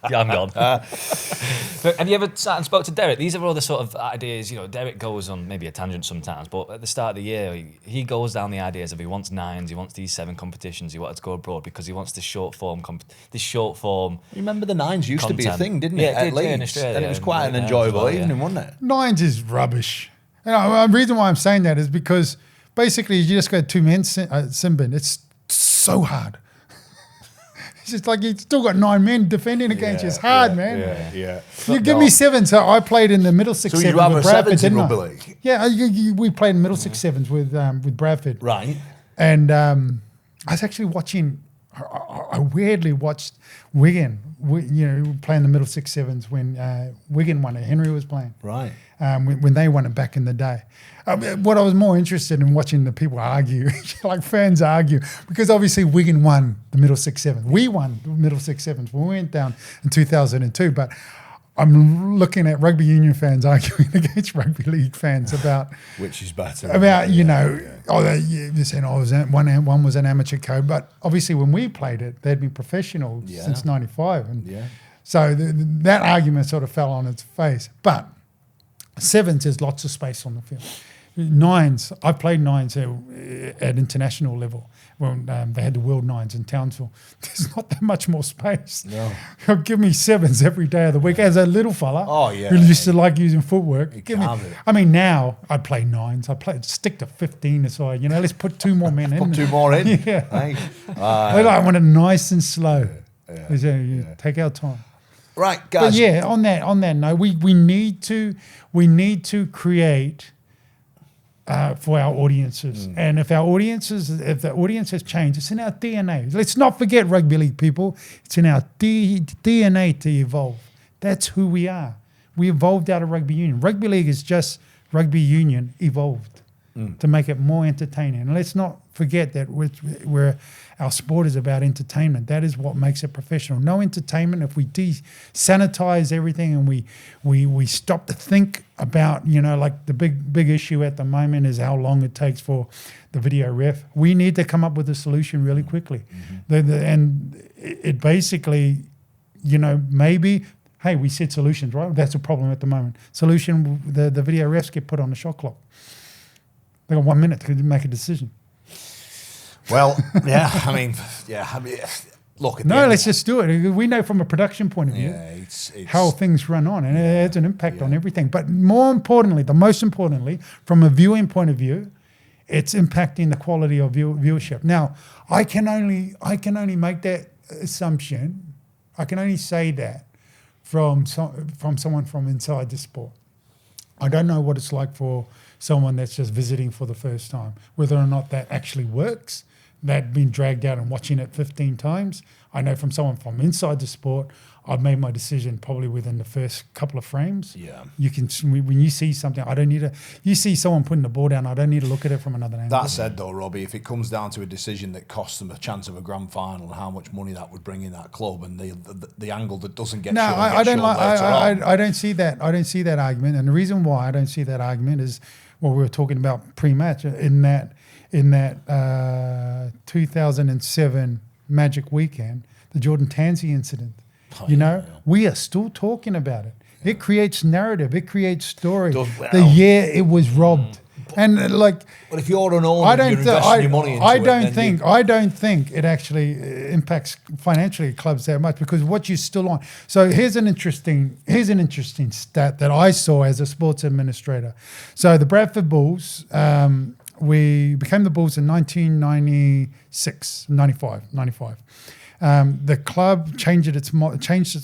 I'm gone. But have you ever sat and spoke to Derek? These are all the sort of ideas, Derek goes on maybe a tangent sometimes, but at the start of the year, he goes down the ideas of he wants 9s, he wants these 7 competitions, he wanted to go abroad because he wants this short form. You remember the 9s used to be a thing, didn't it? Yeah, it did, Leeds. in Australia. And it was quite an Yeah, enjoyable as well, evening, wasn't it? 9s is rubbish. And the reason why I'm saying that is because basically you just got 2 men sin bin. It's so hard. It's just like you still got 9 men defending against you. It's hard, man. Yeah. You give me 7. So I played in the Middlesex So sevens you'd rather with Bradford, 7s in didn't I? rugby league? Yeah, we played in Middlesex sevens with Bradford. Right. And I was actually watching. I weirdly watched Wigan. Playing the Middlesex sevens when Wigan won it. Henry was playing. Right. When they won it back in the day. What I was more interested in watching the people argue, like fans argue, because obviously Wigan won the Middlesex Sevens. We won the Middlesex Sevens when we went down in 2002. But I'm looking at rugby union fans arguing against rugby league fans about which is better. About they're saying one was an amateur code, but obviously when we played it, they'd been professional since '95, and so that argument sort of fell on its face. But 7s, there's lots of space on the field. 9s, I've played 9s at international level when they had the World 9s in Townsville. There's not that much more space. No. Give me 7s every day of the week. As a little fella who used to like using footwork. Now I play 9s. Stick to 15 aside. Let's put 2 more men in. Put 2 more in. Yeah. I want it nice and slow. Take our time. Right, guys. But on that note, we need to create for our audiences. And if the audience has changed, it's in our DNA. Let's not forget, rugby league people, it's in our DNA to evolve. That's who we are. We evolved out of rugby union. Rugby league is just rugby union evolved to make it more entertaining. And let's not forget that our sport is about entertainment. That is what makes it professional. No entertainment if we sanitize everything and we stop to think about, like the big issue at the moment is how long it takes for the video ref. We need to come up with a solution really quickly. And it basically, maybe, hey, we said solutions, right? That's a problem at the moment. Solution, the video refs get put on the shot clock. They got 1 minute to make a decision. Well, look. Let's just do it. We know from a production point of view it's how things run on, and it has an impact on everything. But most importantly, from a viewing point of view, it's impacting the quality of viewership. Now, I can only make that assumption. I can only say that from someone from inside the sport. I don't know what it's like for someone that's just visiting for the first time, whether or not that actually works. That been dragged out and watching it 15 times. I know from someone from inside the sport, I've made my decision probably within the first couple of frames. Yeah. You can, when you see something, you see someone putting the ball down, I don't need to look at it from another angle. That said though, Robbie, if it comes down to a decision that costs them a chance of a grand final and how much money that would bring in that club and the angle that doesn't get shown, I don't see that. I don't see that argument. And the reason why I don't see that argument is what we were talking about pre-match in that 2007 Magic weekend, the Jordan Tansey incident. We are still talking about it. It creates narrative. It creates story. The year it was robbed. And but if you're an owner, you're investing your money into it. I don't think it actually impacts financially clubs that much because what you're still on. So here's an interesting stat that I saw as a sports administrator. So the Bradford Bulls, we became the Bulls in 95. The club changed its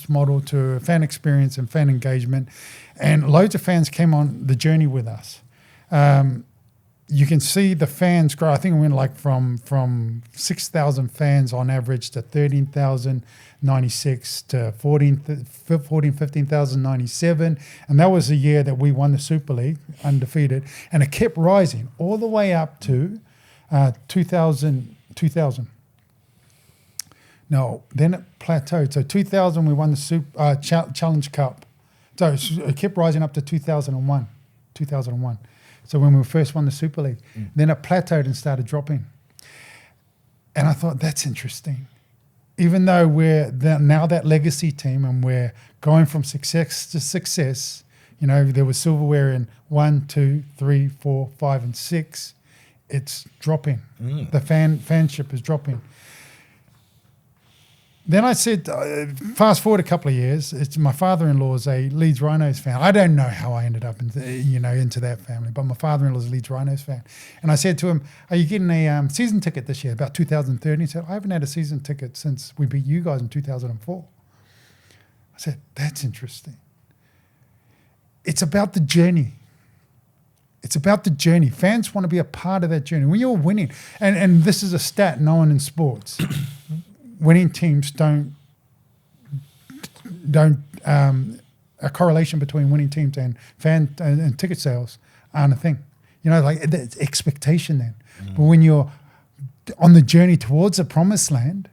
model to fan experience and fan engagement, and loads of fans came on the journey with us. You can see the fans grow. I think we went from 6,000 fans on average to 13,096 to 15,097. And that was the year that we won the Super League, undefeated. And it kept rising all the way up to 2000. No, then it plateaued. So 2000, we won the Challenge Cup. So it kept rising up to 2001. So when we first won the Super League, then it plateaued and started dropping. And I thought, that's interesting. Even though we're now that legacy team and we're going from success to success, there was silverware in 1, 2, 3, 4, 5, and 6. It's dropping. The fanship is dropping. Then I said, fast forward a couple of years. It's my father-in-law's a Leeds Rhinos fan. I don't know how I ended up into that family, but my father-in-law's a Leeds Rhinos fan. And I said to him, "Are you getting a season ticket this year?" About 2013. He said, "I haven't had a season ticket since we beat you guys in 2004." I said, "That's interesting." It's about the journey. It's about the journey. Fans want to be a part of that journey. When you're winning, and this is a stat known in sports. Winning teams don't a correlation between winning teams and fan and ticket sales aren't a thing. It's expectation then. But when you're on the journey towards the promised land,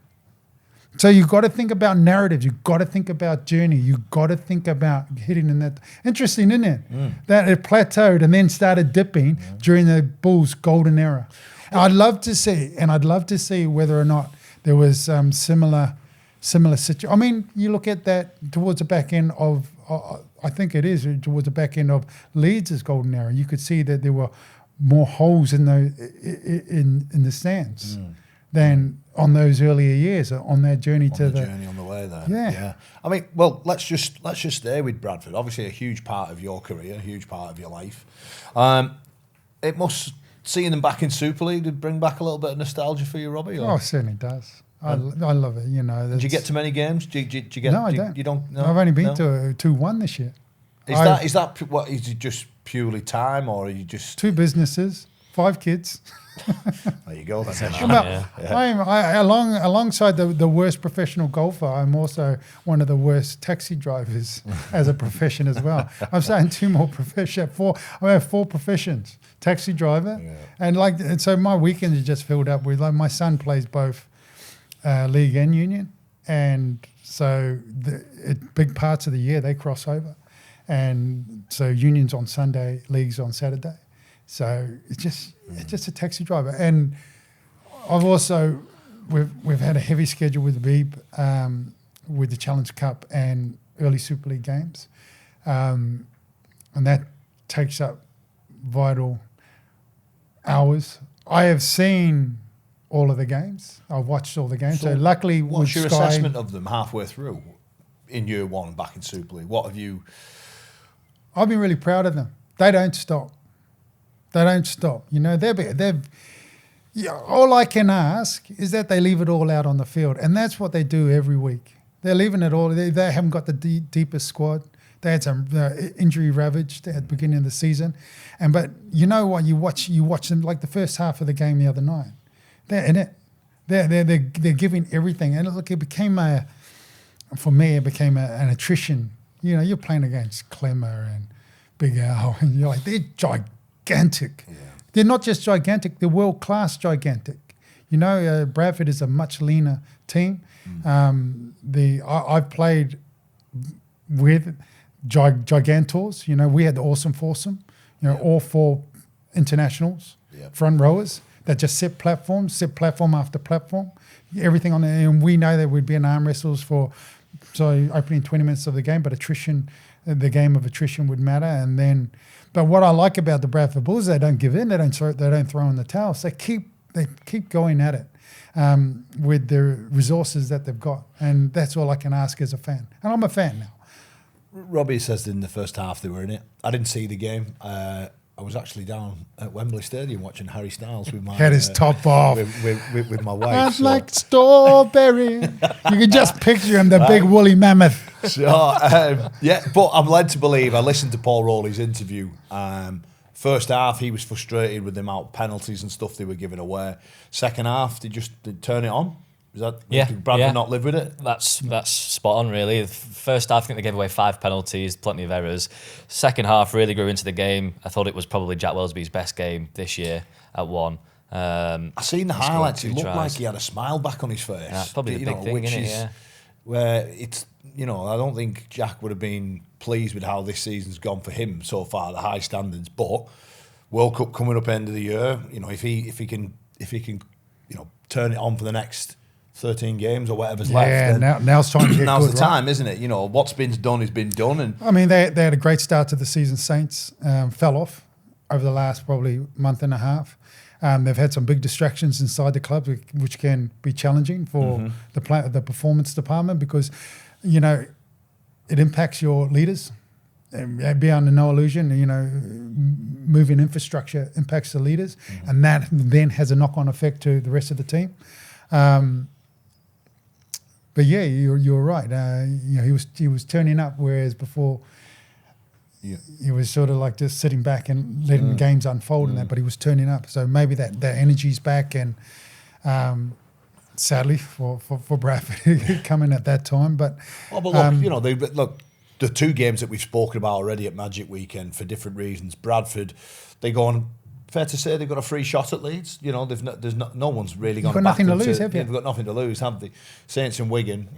so you've got to think about narratives. You've got to think about journey. You've got to think about hitting in that. Interesting, isn't it? That it plateaued and then started dipping during the Bulls' golden era. I'd love to see whether or not there was similar situation. I mean, you look at that towards the back end of, I think it is towards the back end of Leeds' golden era. You could see that there were more holes in the stands than on those earlier years on that journey on the way there. Yeah. I mean, well, let's just stay with Bradford. Obviously, a huge part of your career, a huge part of your life. It must. Seeing them back in Super League did bring back a little bit of nostalgia for you, Robbie? Or? Oh, it certainly does. I love it. Did you get to many games? Do you get? No, I don't. You don't? No? I've only been to 1 this year. Is that what? Is it just purely time, or are you just 2 businesses, 5 kids. There you go. That's it. Alongside the worst professional golfer, I'm also one of the worst taxi drivers as a profession as well. I'm saying 2 more professions. I have 4 professions: taxi driver, and so my weekends are just filled up with my son plays both league and union, and so big parts of the year they cross over, and so union's on Sunday, league's on Saturday. So it's just a taxi driver, and I've also we've had a heavy schedule with Beeb, with the Challenge Cup and early Super League games, and that takes up vital hours. I have seen all of the games. I've watched all the games. So luckily, what's your Sky, assessment of them halfway through in year 1 back in Super League? What have you? I've been really proud of them. They don't stop. They don't stop. You know, all I can ask is that they leave it all out on the field, and that's what they do every week. They're leaving it all. They haven't got the deepest squad. They had some injury ravaged at the beginning of the season, but you know what? You watch them like the first half of the game the other night. They're in it. They're giving everything, and look, it became an attrition. You know, you're playing against Clemmer and Big Al, and you're like, they're gigantic. Yeah. They're not just gigantic, they're world-class gigantic. You know, Bradford is a much leaner team. I've played with gigantors. You know, we had the awesome foursome, all 4 internationals, front rowers that just sit platform after platform, everything on there. And we know that we'd be in arm wrestles for opening 20 minutes of the game, but the game of attrition would matter. But what I like about the Bradford Bulls, they don't give in, they don't throw in the towels. They keep going at it with the resources that they've got, and that's all I can ask as a fan. And I'm a fan now. Robbie says in the first half they were in it. I didn't see the game. I was actually down at Wembley Stadium watching Harry Styles with my had his top off with my wife. Like strawberry. You can just picture him, the big woolly mammoth. So but I'm led to believe. I listened to Paul Rowley's interview. First half, he was frustrated with the amount of penalties and stuff they were giving away. Second half, they turn it on. Is that did Bradford not live with it? That's spot on, really. The first half, I think they gave away 5 penalties, plenty of errors. Second half really grew into the game. I thought it was probably Jack Wellesby's best game this year at 1. I seen the highlights. He looked like he had a smile back on his face. Yeah, that's probably the big thing, isn't it? Yeah. Where it's, I don't think Jack would have been pleased with how this season's gone for him so far, the high standards. But World Cup coming up end of the year, if he can turn it on for the next 13 games or whatever's left. Yeah, now's time to get now's good, the time, isn't it? What's been done has been done. And I mean, they had a great start to the season. Saints fell off over the last probably month and a half. They've had some big distractions inside the club, which can be challenging for the performance department, because, it impacts your leaders. Beyond no illusion, moving infrastructure impacts the leaders, and that then has a knock-on effect to the rest of the team. But yeah, you're right. He was turning up, whereas before he was sort of like just sitting back and letting the games unfold and that. But he was turning up, so maybe that energy's back. And sadly for Bradford coming at that time, but look, the 2 games that we've spoken about already at Magic Weekend for different reasons. Bradford, they go on. Fair to say they've got a free shot at Leeds. No one's really gone back. Nothing to lose, have you? They've got nothing to lose, have they? Saints and Wigan,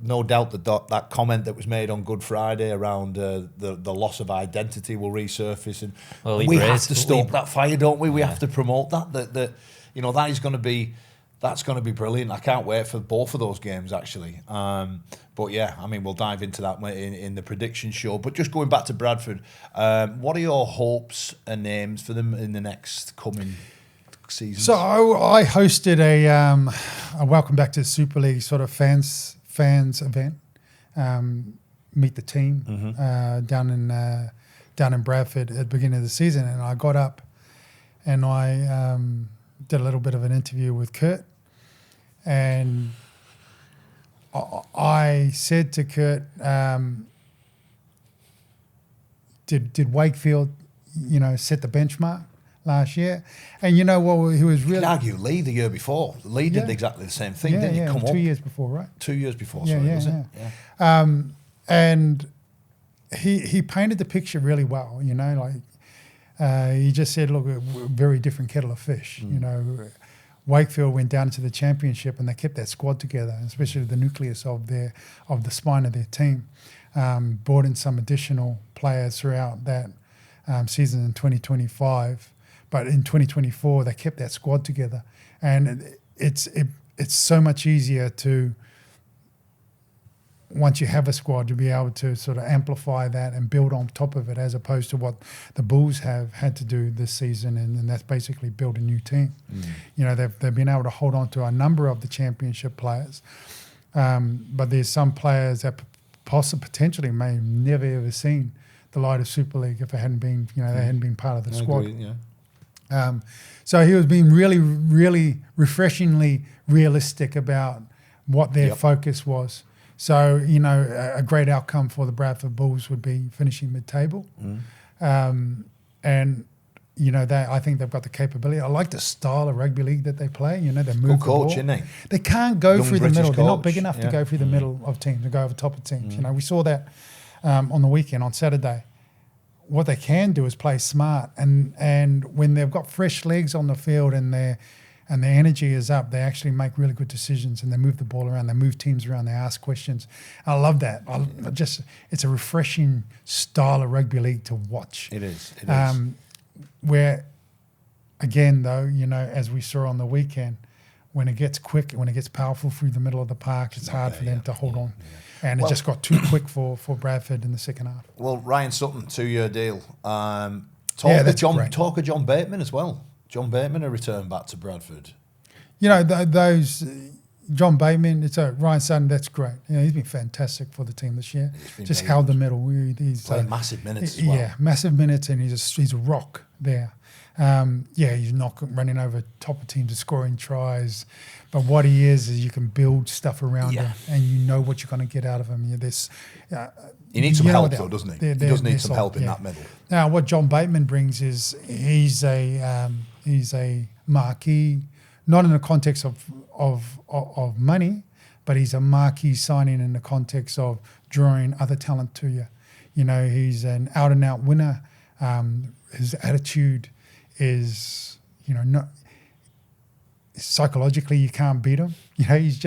no doubt that comment that was made on Good Friday around the loss of identity will resurface, and we have to stoke that fire, don't we? We have to promote that. That is going to be. That's going to be brilliant. I can't wait for both of those games, actually. But yeah, I mean, we'll dive into that in the prediction show. But just going back to Bradford, what are your hopes and names for them in the next coming season? So I hosted a welcome back to the Super League sort of fans event, meet the team down in Bradford at the beginning of the season, and I got up and I did a little bit of an interview with Kurt. And I said to Kurt, did Wakefield, set the benchmark last year? And you know what? He was You really can argue Lee the year before. Lee did exactly the same thing, didn't he? Come 2 up years before, right? 2 years before, Yeah, sorry, yeah, was it? yeah. Yeah. And he painted the picture really well. He just said, look, we're a very different kettle of fish. Wakefield went down to the championship and they kept that squad together, especially the nucleus of the spine of their team. Brought in some additional players throughout that season in 2025, but in 2024 they kept that squad together, and it's so much easier to, once you have a squad, to be able to sort of amplify that and build on top of it, as opposed to what the Bulls have had to do this season, and that's basically build a new team. They've been able to hold on to a number of the championship players, but there's some players that potentially may have never ever seen the light of Super League if it hadn't been, they hadn't been part of the squad. Agree, yeah. So he was being really, really refreshingly realistic about what their focus was. So, a great outcome for the Bradford Bulls would be finishing mid-table. And, I think they've got the capability. I like the style of rugby league that they play. They move Good the coach, ball. isn't he? They can't go Young through the British middle. They're not coach, big enough to go through the middle of teams and go over top of teams. We saw that on the weekend, on Saturday. What they can do is play smart. And when they've got fresh legs on the field and their energy is up, they actually make really good decisions and they move the ball around, they move teams around, they ask questions. I love that. It's a refreshing style of rugby league to watch. It is. Where, again, though, as we saw on the weekend, when it gets quick, when it gets powerful through the middle of the park, it's hard for them to hold on. And it just got too quick for Bradford in the second half. Well, Ryan Sutton, 2-year deal. Talk of John Bateman as well. John Bateman, a return back to Bradford. Those John Bateman, Ryan Sutton, that's great. He's been fantastic for the team this year. Just held the middle. He's playing massive minutes as well. Yeah, massive minutes, and he's a rock there. He's not running over top of teams and scoring tries. But what he is you can build stuff around him, and you know what you're going to get out of him. He needs some help, though, doesn't he? He does need some help in that middle. Now, what John Bateman brings is he's a marquee, not in the context of money, but he's a marquee signing in the context of drawing other talent to you. He's an out-and-out winner. His attitude is, not psychologically you can't beat him. He's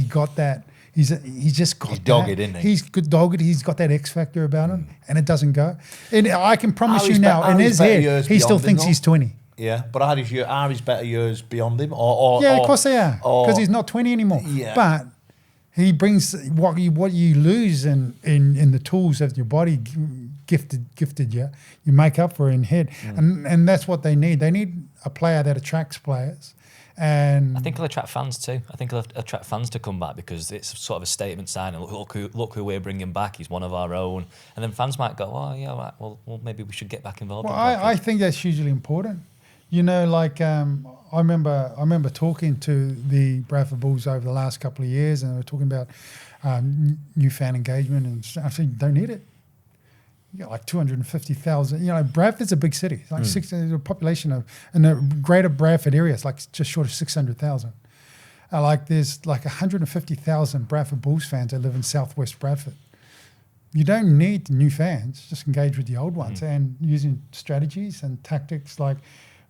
got that. He's dogged, isn't he? He's good dogged. He's got that X factor about him, and it doesn't go. And I can promise you now, in his head, he still thinks he's 20. Yeah, but are his better years beyond him? Of course they are, because he's not 20 anymore. Yeah. But he brings what you lose in the tools of your body gifted you make up for in head, and that's what they need. They need a player that attracts players. And I think it'll attract fans too. I think it'll attract fans to come back because it's sort of a statement signing. Look who we're bringing back. He's one of our own. And then fans might go, oh, yeah, right, well maybe we should get back involved. Well, I think that's hugely important. I remember talking to the Bradford Bulls over the last couple of years, and they were talking about new fan engagement, and I said, you don't need it. You got like 250,000. Bradford's a big city. It's like the population in the greater Bradford area, it's like just short of 600,000. There's like 150,000 Bradford Bulls fans that live in southwest Bradford. You don't need new fans. Just engage with the old ones and using strategies and tactics like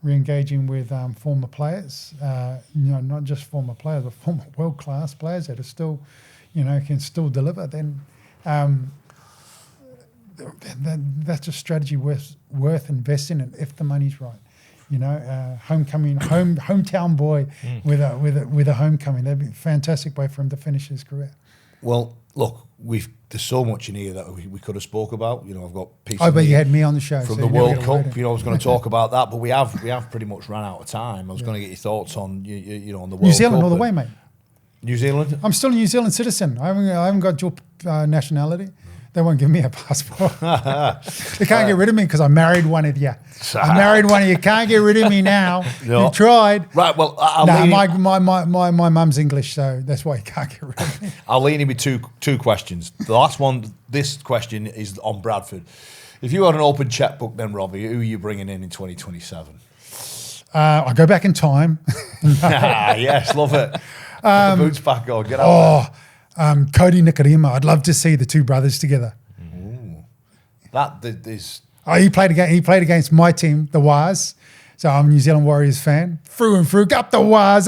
re-engaging with former players. Not just former players, but former world-class players that are still, can still deliver. Then. That's a strategy worth investing in if the money's right. Hometown boy with a homecoming. That'd be a fantastic way for him to finish his career. Well, look, there's so much in here that we could have spoke about. I've got pieces. Oh, but you had me on the show from the World Cup. I was going to talk about that, but we have pretty much run out of time. I was going to get your thoughts on on the World Cup. New Zealand all the way, mate. New Zealand. I'm still a New Zealand citizen. I haven't got dual nationality. They won't give me a passport. They can't get rid of me because I married one of you. I married one of you. Can't get rid of me now. No. You tried. Right, well, my mum's English, so that's why you can't get rid of me. I'll lean in with two questions. The last one, this question is on Bradford. If you had an open checkbook, then Robbie, who are you bringing in 2027? I go back in time. Yes, love it. Put the boots back on. Get out there. Cody Nikarima. I'd love to see the two brothers together. That is. Oh, he played against my team, the Wars. So I'm a New Zealand Warriors fan. Through and through. Up the Wars.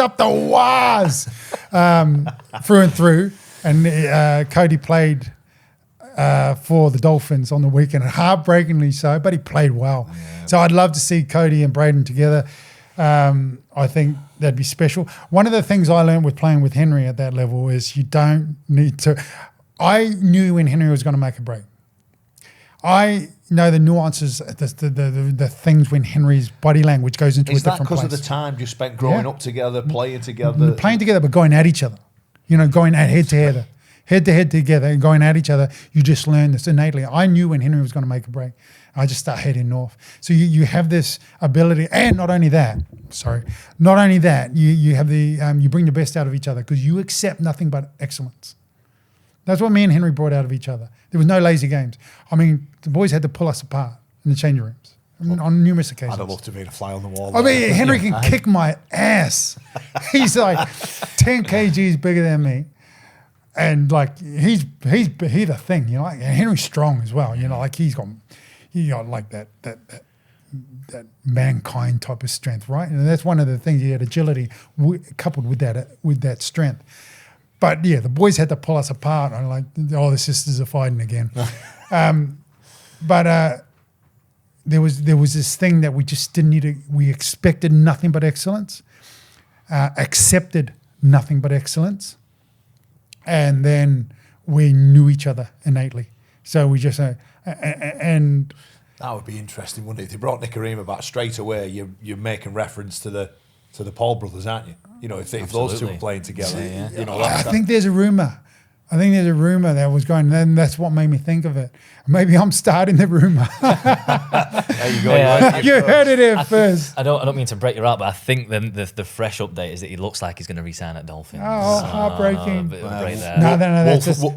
Through and through. And Cody played for the Dolphins on the weekend, and heartbreakingly so, but he played well. Yeah. So I'd love to see Cody and Braden together. I think that'd be special. One of the things I learned with playing with Henry at that level is you don't need to. I knew when Henry was going to make a break. I know the nuances, the things when Henry's body language goes into a different place. Is that because of the time you spent growing up together, playing together? Playing together, but going at each other. Going at head to head together and going at each other. You just learn this innately. I knew when Henry was going to make a break. I just start heading north. So you have this ability, and not only that, you have the you bring the best out of each other because you accept nothing but excellence. That's what me and Henry brought out of each other. There was no lazy games. I mean, the boys had to pull us apart in the changing rooms on numerous occasions. I'd have loved to be a fly on the wall. I mean, Henry can kick my ass. He's like 10 kgs bigger than me. And like he's the thing, and Henry's strong as well. Like he got like that mankind type of strength, right? And that's one of the things. He had agility coupled with that strength. But yeah, the boys had to pull us apart. I'm like, the sisters are fighting again. But there was this thing that we just didn't need to. We expected nothing but excellence, accepted nothing but excellence, and then we knew each other innately. So we just and that would be interesting, wouldn't it? If they brought Nikarima back straight away, you're making reference to the Paul brothers, aren't you? If those two were playing together, I think there's a rumor. That was going, and that's what made me think of it. Maybe I'm starting the rumor. There you go. Yeah, you heard it here first. I don't mean to break your heart, but I think the fresh update is that he looks like he's going to resign at Dolphins. Oh, heartbreaking. Bit of a break there. No,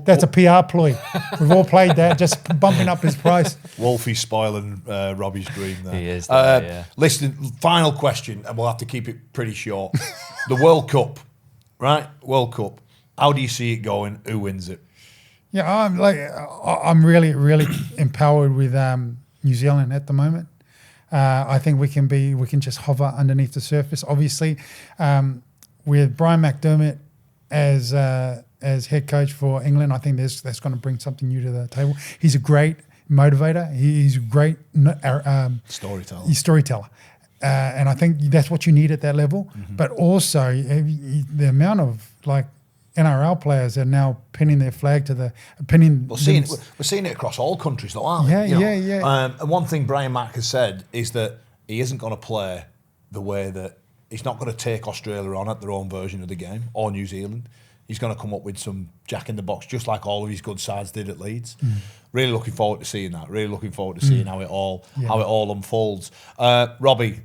that's a PR ploy. We've all played that, just bumping up his price. Wolfie's spoiling Robbie's dream there. He is. Yeah. Listen, final question, and we'll have to keep it pretty short. The World Cup, right? World Cup. How do you see it going? Who wins it? Yeah, I'm really, really empowered with New Zealand at the moment. I think we can just hover underneath the surface. Obviously, with Brian McDermott as head coach for England, I think that's going to bring something new to the table. He's a great motivator. He's a great storyteller. And I think that's what you need at that level. Mm-hmm. But also the amount of NRL players are now pinning their flag to the pinning. We're seeing it across all countries, though, aren't we? Yeah. And one thing Brian Mack has said is that he isn't going to play the way that he's not going to take Australia on at their own version of the game or New Zealand. He's going to come up with some jack in the box, just like all of his good sides did at Leeds. Really looking forward to seeing that. Really looking forward to seeing how it all unfolds. Robbie,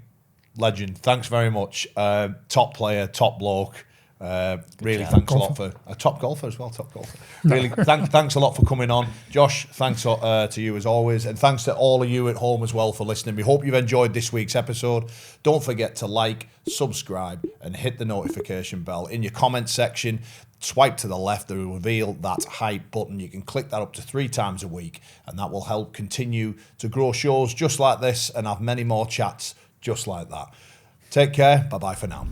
legend. Thanks very much. Top player, top bloke. Really, thanks a lot for a top golfer as well. Top golfer. Really, thanks a lot for coming on, Josh. Thanks to you as always, and thanks to all of you at home as well for listening. We hope you've enjoyed this week's episode. Don't forget to like, subscribe, and hit the notification bell. In your comment section, swipe to the left to reveal that hype button. You can click that up to 3 times a week, and that will help continue to grow shows just like this and have many more chats just like that. Take care. Bye bye for now.